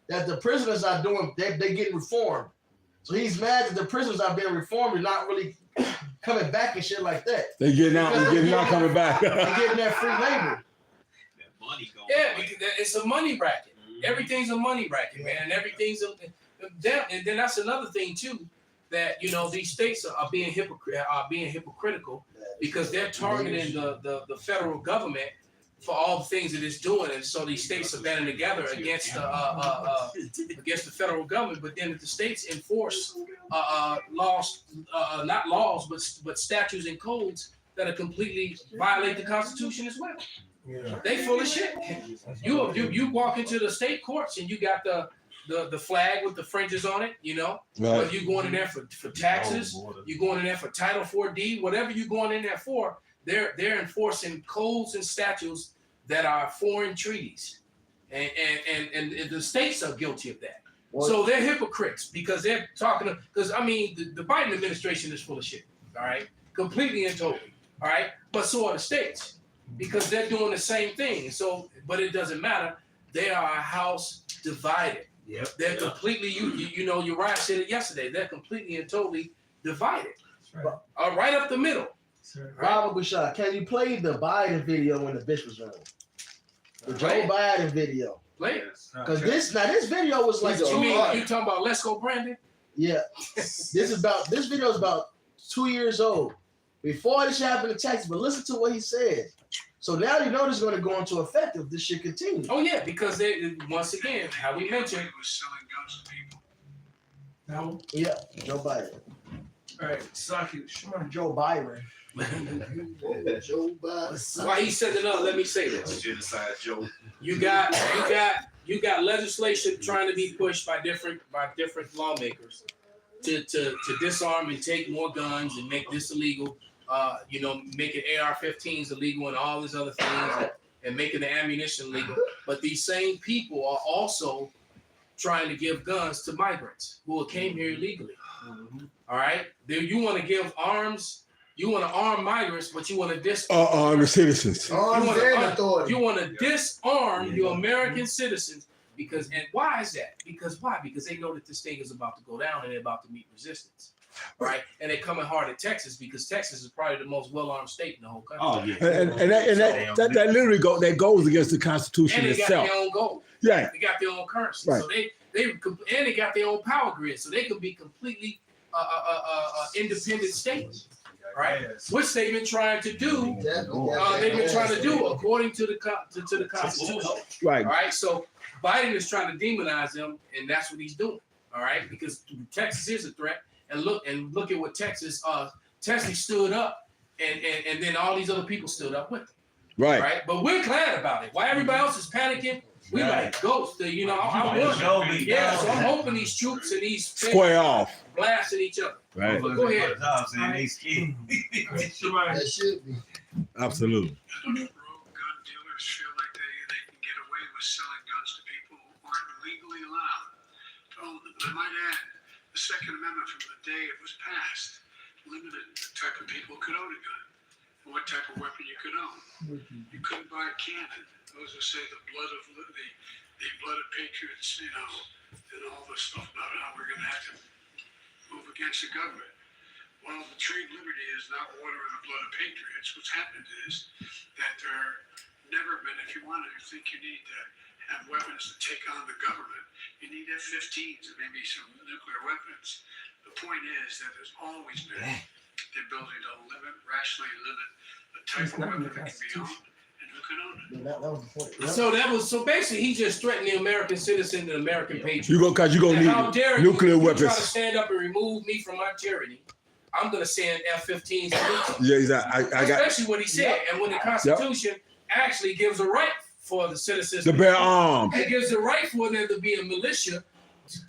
that the prisoners are doing. They getting reformed. So he's mad that the prisoners are being reformed and not really coming back and shit like that. They getting out and not coming back. They're getting that free labor. Yeah, because it's a money bracket. Everything's a money bracket, man, and everything's and then that's another thing too, that these states are being hypocritical because they're targeting the federal government for all the things that it's doing, and so these states are banding together against the federal government. But then if the states enforce laws, not laws, but statutes and codes that are completely violate the Constitution as well. Yeah. They full of shit. You walk into the state courts and you got the flag with the fringes on it, But you going in there for taxes, you going in there for Title 4D, whatever you going in there for. They're enforcing codes and statutes that are foreign treaties, and the states are guilty of that. So they're hypocrites because they're talking. Because the Biden administration is full of shit. All right, completely and totally. All right, but so are the states because they're doing the same thing. So, but it doesn't matter. They are a house divided. Yep. They're completely. Uriah said it yesterday. They're completely and totally divided. Right. Right up the middle. Robert Bouchard, can you play the Biden video in the Bishop's room? The Joe Biden video. Play it. Because this video was like you talking about Let's Go Brandon? Yeah. This video is about 2 years old. Before this happened in Texas, but listen to what he said. So now you know this is going to go into effect if this shit continues. Oh yeah, because they once again, how we mentioned. Now, yeah, Joe Biden. All right, Saki, Joe Biden. Why he said it up? Let me say this. Genocide Joe. You got you got legislation trying to be pushed by different lawmakers to disarm and take more guns and make this illegal. Making AR-15s illegal and all these other things, and making the ammunition legal. But these same people are also trying to give guns to migrants who came here illegally. All right, you want to give arms. You want to arm migrants, but you want to disarm the citizens. You want to disarm your American citizens and why is that? Because they know that this thing is about to go down and they're about to meet resistance. Right, and they're coming hard at Texas because Texas is probably the most well-armed state in the whole country. Oh yeah, and that literally goes against the Constitution and they itself. got their own gold. Yeah, they got their own currency, right. So they got their own power grid, so they can be completely independent states. Right, which they've been trying to do. According to the Constitution. Right. All right. So Biden is trying to demonize them, and that's what he's doing. All right, because Texas is a threat. And look at what Texas stood up, and then all these other people stood up with them. Right. Right. But we're glad about it. While everybody else is panicking, we like ghosts. So I'm hoping these troops and these square off, blasting each other. Right. But go ahead. They scared. That should be. Absolutely. Gun dealers feel like they can get away with selling guns to people who aren't legally allowed. I might add, the Second Amendment from the day it was passed limited the type of people who could own a gun and what type of weapon you could own. You couldn't buy a cannon. Those who say the blood of patriots, and all this stuff about how we're going to have to move against the government. Well, the trade liberty is not water in the blood of patriots. What's happened is that there never been, if you think you need to have weapons to take on the government, you need F-15s and maybe some nuclear weapons. The point is that there's always been the ability to rationally limit the type of weapon that can be owned and who can own it. That was the point. So basically he just threatened the American citizen and American patriot. You're gonna How dare need nuclear you weapons. try to stand up and remove me from my tyranny? I'm gonna send F-15s. Yeah, exactly. Especially what he said, and when the Constitution actually gives a right for the citizens to bear arms. It gives the right for there to be a militia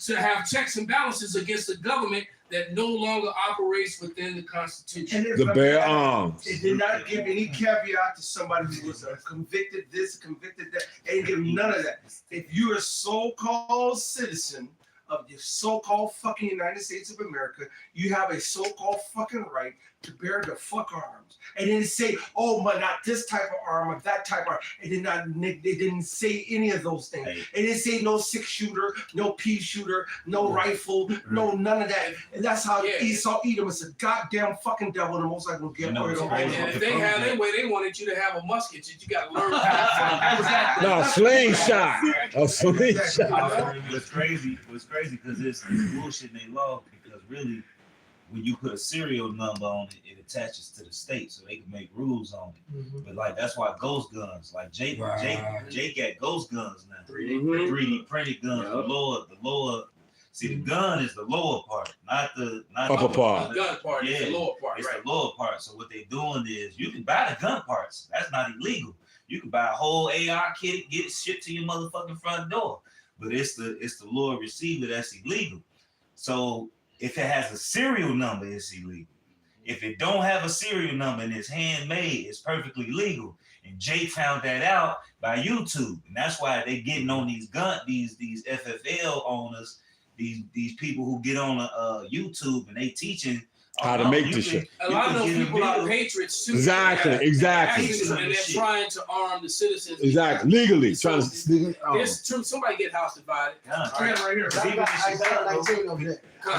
to have checks and balances against the government that no longer operates within the Constitution. To bear arms. It did not give any caveat to somebody who was convicted this, convicted that. It didn't give none of that. If you're a so-called citizen of the so-called fucking United States of America, you have a so-called fucking right to bear the fuck arms. And then say, oh, but not this type of arm or that type of arm. It didn't say any of those things. It didn't say no 6-shooter, no pea shooter, no rifle, no none of that. And that's how Esau Edom is a goddamn fucking devil. The most I will get rid of. And if they had their way, they wanted you to have a musket. You got to learn how to No, slingshot. A slingshot. What's crazy because it's bullshit in their law, because really, when you put a serial number on it, it attaches to the state, so they can make rules on it. Mm-hmm. But like that's why ghost guns, like Jake got ghost guns now. 3D printed guns. The lower. See, the gun is the lower part, not the upper part. The gun part is the lower part. It's the lower part. So what they doing is you can buy the gun parts. That's not illegal. You can buy a whole AR kit, get it shipped to your motherfucking front door. But it's the lower receiver that's illegal. So if it has a serial number, it's illegal. If it don't have a serial number and it's handmade, it's perfectly legal. And Jake found that out by YouTube, and that's why they getting on these FFL owners, these people who get on YouTube and they teaching how to make this shit. A lot of those people are patriots too. Exactly. And they're trying to arm the citizens. Exactly. Legally. Trying to. It's true. Somebody get house divided. Right here.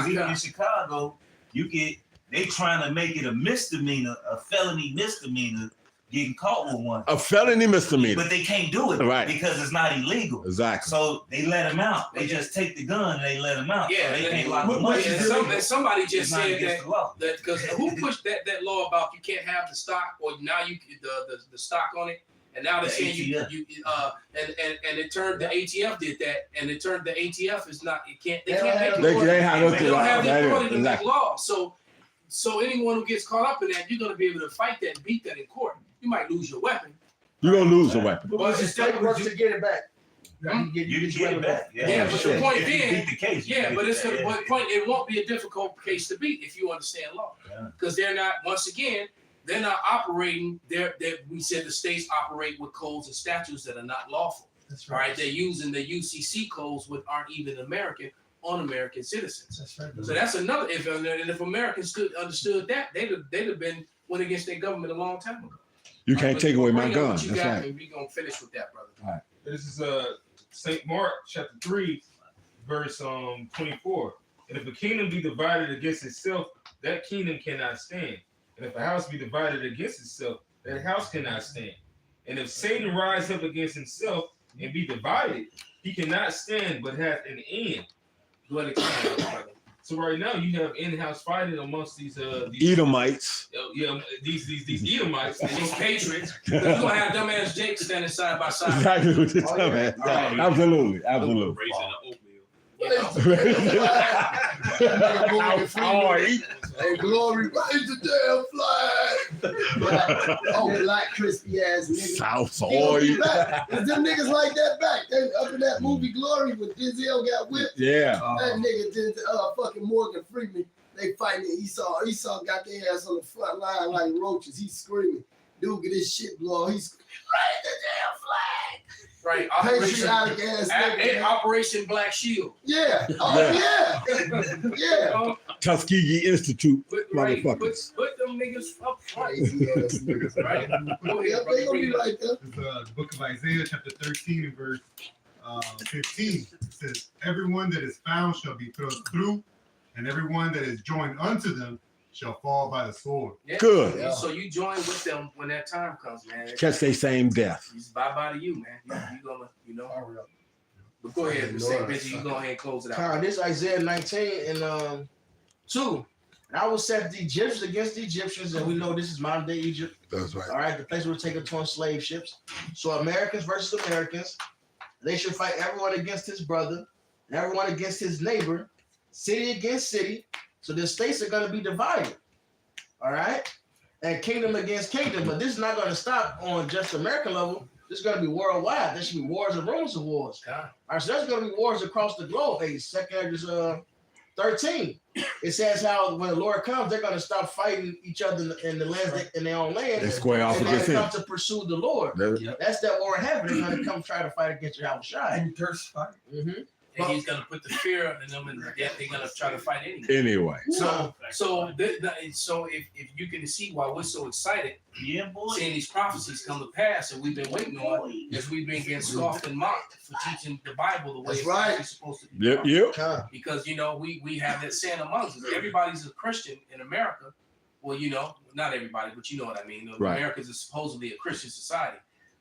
Even in Chicago, they trying to make it a misdemeanor, a felony misdemeanor, getting caught with one. A felony misdemeanor. But they can't do it because it's not illegal. Exactly. So they let him out. They just take the gun and they let him out. Yeah, so they can't lock him up. Somebody just said that because who pushed that law about you can't have the stock, or now you the stock on it, and now they're saying and it turned the ATF did that, and it turned the ATF is not they can't make they don't have the authority to make law. So anyone who gets caught up in that, you're gonna be able to fight that and beat that in court. You might lose your weapon. You're gonna lose a weapon. But it's paperwork to get it back. You get it back. Yeah, but shit. the point If you being, beat the case. you yeah, get but it it's back. the point. It won't be a difficult case to beat if you understand law, because they're not. Once again, they're not operating. We said the states operate with codes and statutes that are not lawful. That's All right, they're using the UCC codes, which aren't even American on American citizens. That's right. So that's another. If Americans understood that, they'd have been went against their government a long time ago. You can't take away my gun. That's That's right. And we're gonna finish with that, brother. This is St. Mark chapter 3, verse 24. And if a kingdom be divided against itself, that kingdom cannot stand. And if a house be divided against itself, that house cannot stand. And if Satan rise up against himself and be divided, he cannot stand, but hath an end. Go ahead and explain that, brother. So right now you have in-house fighting amongst these Edomites. these Edomites. These patriots. You're gonna have dumbass Jake standing side by side. Exactly what you're talking about. Right. Absolutely. Absolutely. Raising the oatmeal. Hey, glory, raise the damn flag. Black crispy ass niggas. South They gonna oil. be back. It's them niggas like that back. They, up in that movie Glory when Denzel got whipped. Yeah. That nigga did fucking Morgan Freeman. They fighting Esau. Esau got their ass on the front line like roaches. He's screaming. Dude, get his shit blow. He's raise the damn flag. Right. Patriotic ass nigga. Operation Black Shield. Yeah. Oh yeah. Yeah. Tuskegee Institute. Right. Motherfuckers. Put them niggas up front. Crazy ass niggas. Right. Go Yeah, ahead, they brother. gonna be right there. It's the book of Isaiah, chapter 13, and verse 15. It says, everyone that is found shall be thrust through, and everyone that is joined unto them shall fall by the sword. Yeah. Good. Yeah. So you join with them when that time comes, man. Catch they same death. It's bye-bye to you, man. You gonna, But go ahead, St. Benji, you go ahead and close it out. This Isaiah 19 and 2. And I will set the Egyptians against the Egyptians, and we know this is modern day Egypt. That's right. All right, the place where we're taking 20 slave ships. So Americans versus Americans, they should fight everyone against his brother, and everyone against his neighbor, city against city. So the states are going to be divided. All right, and kingdom against kingdom. But this is not going to stop on just American level. This is going to be worldwide. There should be wars and rumors of wars. All right, so there's going to be wars across the globe. Hey, 2 13. It says how when the Lord comes, they're going to stop fighting each other in the land, in their own land. They square off and they're against going him. to come to pursue the Lord. That's that war in heaven. They're going to come try to fight against your house shy. And thirst fight. Mm-hmm. And he's gonna put the fear in them, and they're gonna try to fight anyway. Anyway. So if you can see why we're so excited, seeing these prophecies come to pass, and we've been waiting on, as we've been getting scoffed and mocked for teaching the Bible the way it's actually supposed to be. Yep. Because we have that saying amongst us. Everybody's a Christian in America. Well, not everybody, but you know what I mean. Right. America is supposedly a Christian society.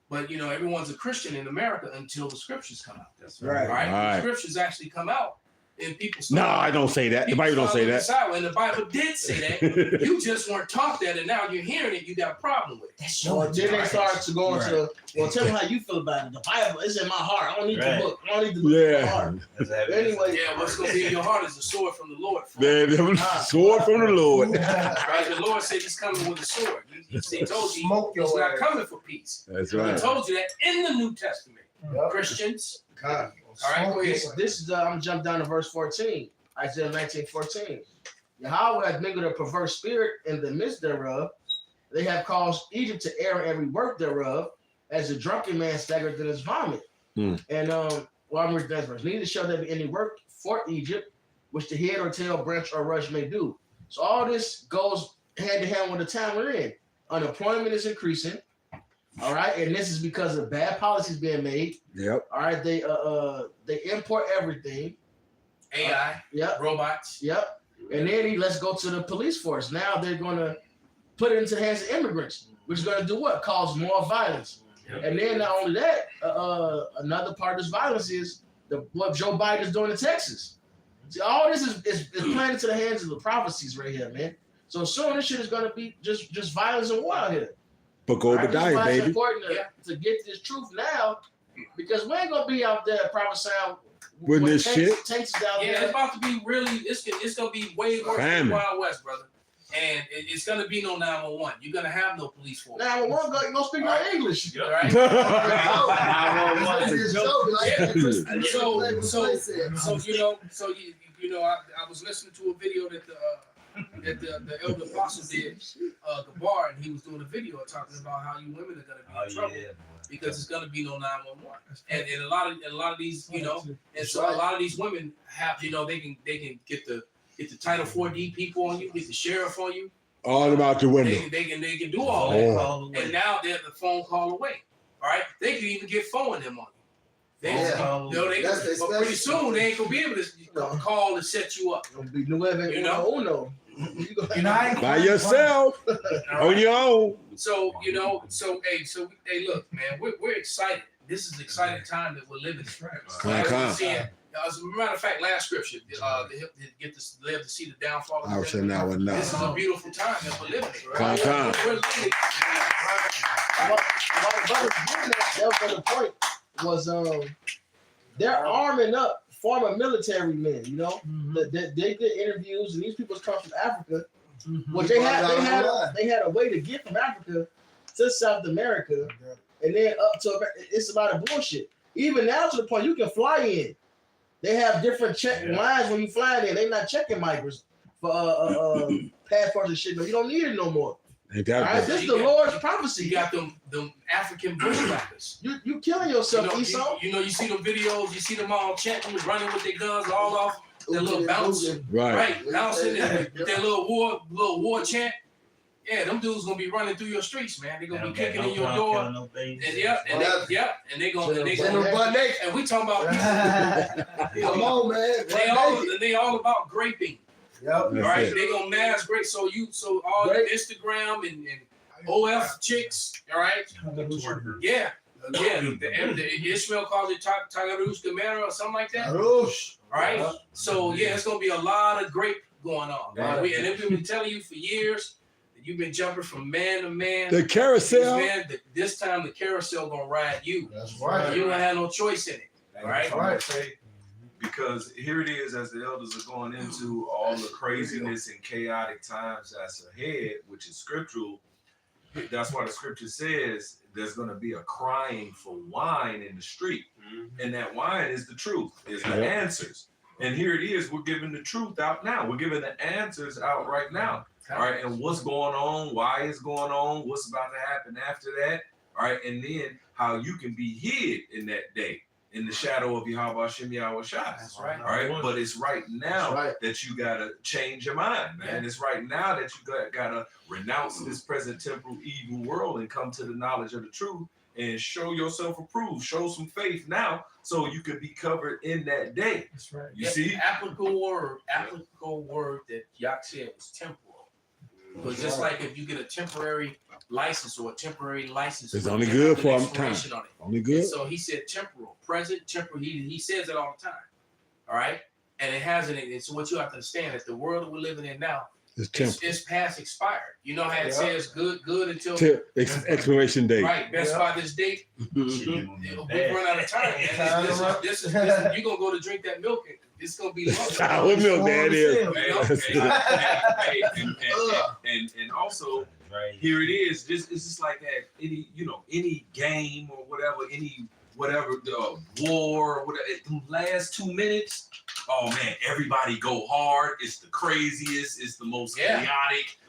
But everyone's a Christian in America until the scriptures come out. That's right. Right? Right. The scriptures actually come out, and people. No, I don't say that. The Bible don't say that. And the Bible did say that. You just weren't taught that, and now you're hearing it. You got a problem with it. That's then they start to go into. Well, tell me how you feel about it. The Bible is in my heart. I don't need the book. I don't need the book in my heart. Anyway, what's going to be in your heart is a sword from the Lord. Sword from the Lord. Right? The Lord said He's coming with a sword. He told you He's not coming for peace. That's right. He told you that in the New Testament. Christians. All right, go ahead. This is I'm gonna jump down to verse 14. Isaiah 19:14. Yahweh hath mingled a perverse spirit in the midst thereof. They have caused Egypt to err in every work thereof, as a drunken man staggereth in his vomit. And I'm reading that verse. Neither shall there be any work for Egypt, which the head or tail, branch or rush may do. So all this goes hand to hand with the time we're in. Unemployment is increasing. All right, and this is because of bad policies being made. Yep. All right, they import everything. AI. Yep. Robots. Yep. And then let's go to the police force. Now they're going to put it into the hands of immigrants, which is going to do what? Cause more violence. Yep. And then not only that, another part of this violence is what Joe Biden is doing in Texas. See, all this is playing into the hands of the prophecies right here, man. So soon this shit is going to be just violence and war out here. Book Obadiah, baby. It's important to get this truth now, because we ain't gonna be out there prophesying with this shit. Tanks out there. It's about to be really. It's gonna be way worse than Wild West, brother. And it's gonna be no 911. You're gonna have no police force. 911 gonna speak no English. Right? So you know, I was listening to a video that the elder apostle did, Gabar, and he was doing a video talking about how you women are gonna be in trouble because it's gonna be no 911. And a lot of these, you know, and so a lot of these women have, you know, they can get the Title 4D people on you, get the sheriff on you. All about the window. They can do all that. And now they're the phone call away. All right, they can even get phone them on you. But pretty soon they ain't gonna be able to call and set you up. You know, by yourself on your own. So hey, look, man, we're excited. This is an exciting time that we're living in. As a matter of fact, last scripture, live to see the downfall of the devil. This is a beautiful time that we're living in. Right? We're living. The point was they're arming up former military men. You know, they did interviews, and these people come from Africa. Well, they had a way to get from Africa to South America, and then up to it's a lot of bullshit. Even now to the point you can fly in. They have different check lines when you fly in. They're not checking migrants for passports and shit. No, you don't need it no more. All right, this is the Lord's prophecy. You got them African bushwhackers. You killing yourself, Esau. You see the videos. You see them all chanting, running with their guns all off. Their little bouncing, bouncing with their little war chant. Yeah, them dudes gonna be running through your streets, man. They gonna be kicking in your door. And they gonna and we talking about people. Come on, man. They all about graping. Yep. Right? They gonna mass grape. So all the Instagram and OF chicks, all right? Yeah. The Ishmael calls it Tagarush Gamera or something like that. Right? So yeah, it's gonna be a lot of grape going on. And we've been telling you for years. You've been jumping from man to man. The carousel. This time the carousel gonna ride you. That's right. You don't have no choice in it. Right? Because here it is, as the elders are going into all the craziness and chaotic times that's ahead, which is scriptural. That's why the scripture says there's going to be a crying for wine in the street, and that wine is the truth, is the answers. And here it is, we're giving the truth out now. We're giving the answers out right now. All right, and what's going on, why it's going on, what's about to happen after that, all right, and then how you can be hid in that day in the shadow of Yahweh Shem Yahweh Shai. That's right. All right, but it's right now that you got to change your mind, man. It's right now that you got to renounce this present temporal evil world and come to the knowledge of the truth and show yourself approved, show some faith now so you can be covered in that day. That's right. You see? Applicable word that Yak said was temporal. Because just like if you get a temporary license or a temporary license, it's only good for a time. Only good. And so he said temporal, present, temporal. He says it all the time. All right, and it has it. So what you have to understand is the world that we're living in now. It's past expired. You know how it says good until expiration date. Right, best by this date. We run out of time. This is you're gonna go to drink that milk. It's gonna be sour milk, that is. And also, here it is. It's just like that. Any game or whatever, the war or whatever. The last 2 minutes. Oh man, everybody go hard. It's the craziest. It's the most chaotic.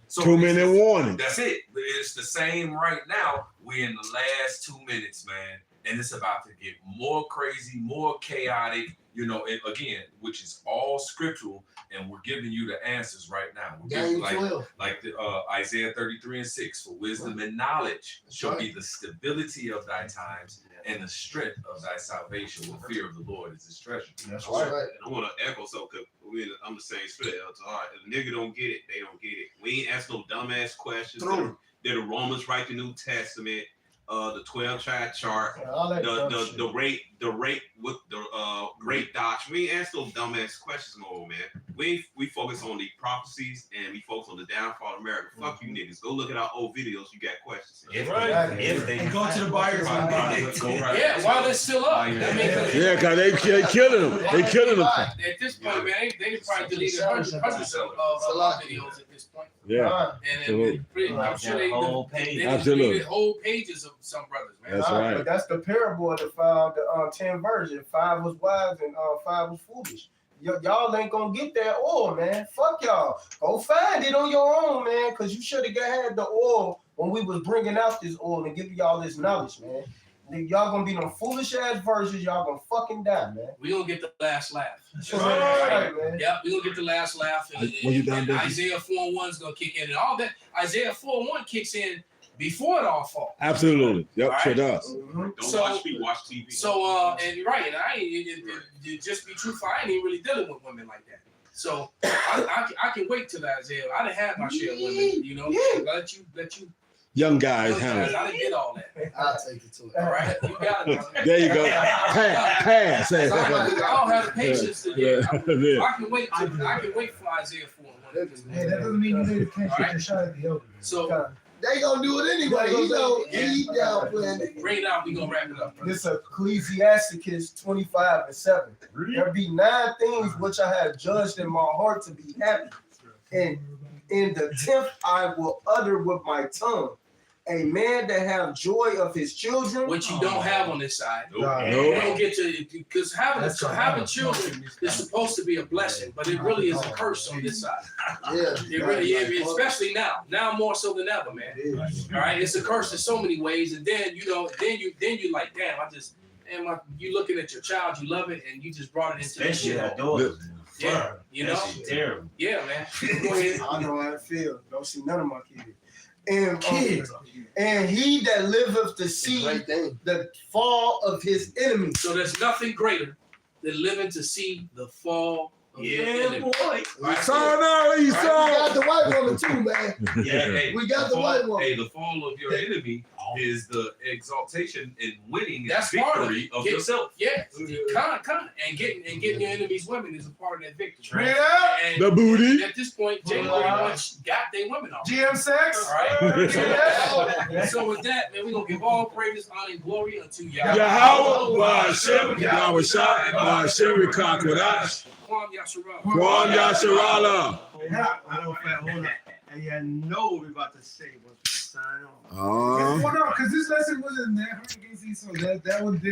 So 2 minute warning. That's it. It's the same right now. We're in the last 2 minutes, man, and it's about to get more crazy, more chaotic. And again, which is all scriptural, and we're giving you the answers right now. We're giving like the Isaiah 33:6, for wisdom and knowledge shall be the stability of thy times and the strength of thy salvation. With fear of the Lord is his treasure. That's right. And I want to echo something. I'm the same spirit. All right, if a nigga don't get it, they don't get it. We ain't ask no dumbass questions. Did the Romans write the New Testament? the 12 track chart, All that dumb the shit. the rate with the rate doctrine. We ain't ask those dumbass questions no more, man. We focus on the prophecies and we focus on the downfall of America. Fuck you niggas. Go look at our old videos. You got questions. If Right. they And go to the buyers. Yeah, while they're still up. I mean, Yeah, cause they killing them. They killing them. at this point, man, they probably deleted hundreds of videos at this point. Yeah, And I'm sure they Absolutely. deleted whole pages of some brothers, man. That's right. But that's the parable of the 10 virgins. 5 was wise and 5 was foolish. Y'all ain't gonna get that oil, man. Fuck y'all. Go find it on your own, man, because you should have had the oil when we was bringing out this oil and giving y'all this knowledge, man. Y'all gonna be them foolish ass virgins. Y'all gonna fucking die, man. We gonna get the last laugh. Right, man. Yeah, we gonna get the last laugh. And Isaiah 4:1 is gonna kick in, and all that. Isaiah 4:1 kicks in before it all falls. absolutely. Yep, sure does. Don't watch me, watch TV. So, and you're right, and I ain't just be truthful. I ain't even really dealing with women like that. So I can wait till Isaiah. I done had my share of women, you know. Let you. Young guys handle it. I didn't get all that. I'll take it to it. All right, you got it. There you go. Pass. I don't have the patience to Yeah. I can wait for Isaiah 4:1. Hey, that doesn't mean you need to catch your shot at the elder. So They gonna do it anyway. He know he down playing it. bring it out. We gonna wrap it up. This Ecclesiasticus 25:7. There be 9 things which I have judged in my heart to be happy, and in the 10th I will utter with my tongue. A man that have joy of his children, Which you don't have on this side. Nope. We don't get to, because having children is supposed to be a blessing, but it really is a curse on this side. Yeah. It really is, especially now more so than ever, man. All right, it's a curse in so many ways, and then you like, damn, you looking at your child, you love it, and you just brought it into this especially shit. our daughters. Yeah, you know, That shit terrible. yeah, man. Go ahead. I know how it feels. Don't see none of my kids. And he that liveth to see Great thing. the fall of his enemies. So there's nothing greater than living to see the fall of your enemy. boy. Right? Son, We got the white woman too, man. Hey, We got the white woman. Hey, the fall of your enemy is the exaltation and winning That's victory part of it. of yourself. Yeah, kind, and getting your enemy's women is a part of that victory. Yeah. And The booty. at this point, Jay pretty much got their women off. GM sex. All right. So with that, man, we're gonna give all praises, honor, and glory unto Yahweh. Yahweh, Hashem, Yahweh Shai, Hashem, Rikakodash, Kwam Yasharah. Kwam Yasharala. I don't hold on. And you know what we're about to say once we sign off. Well, no, because this lesson wasn't that hard against Esau. That one didn't.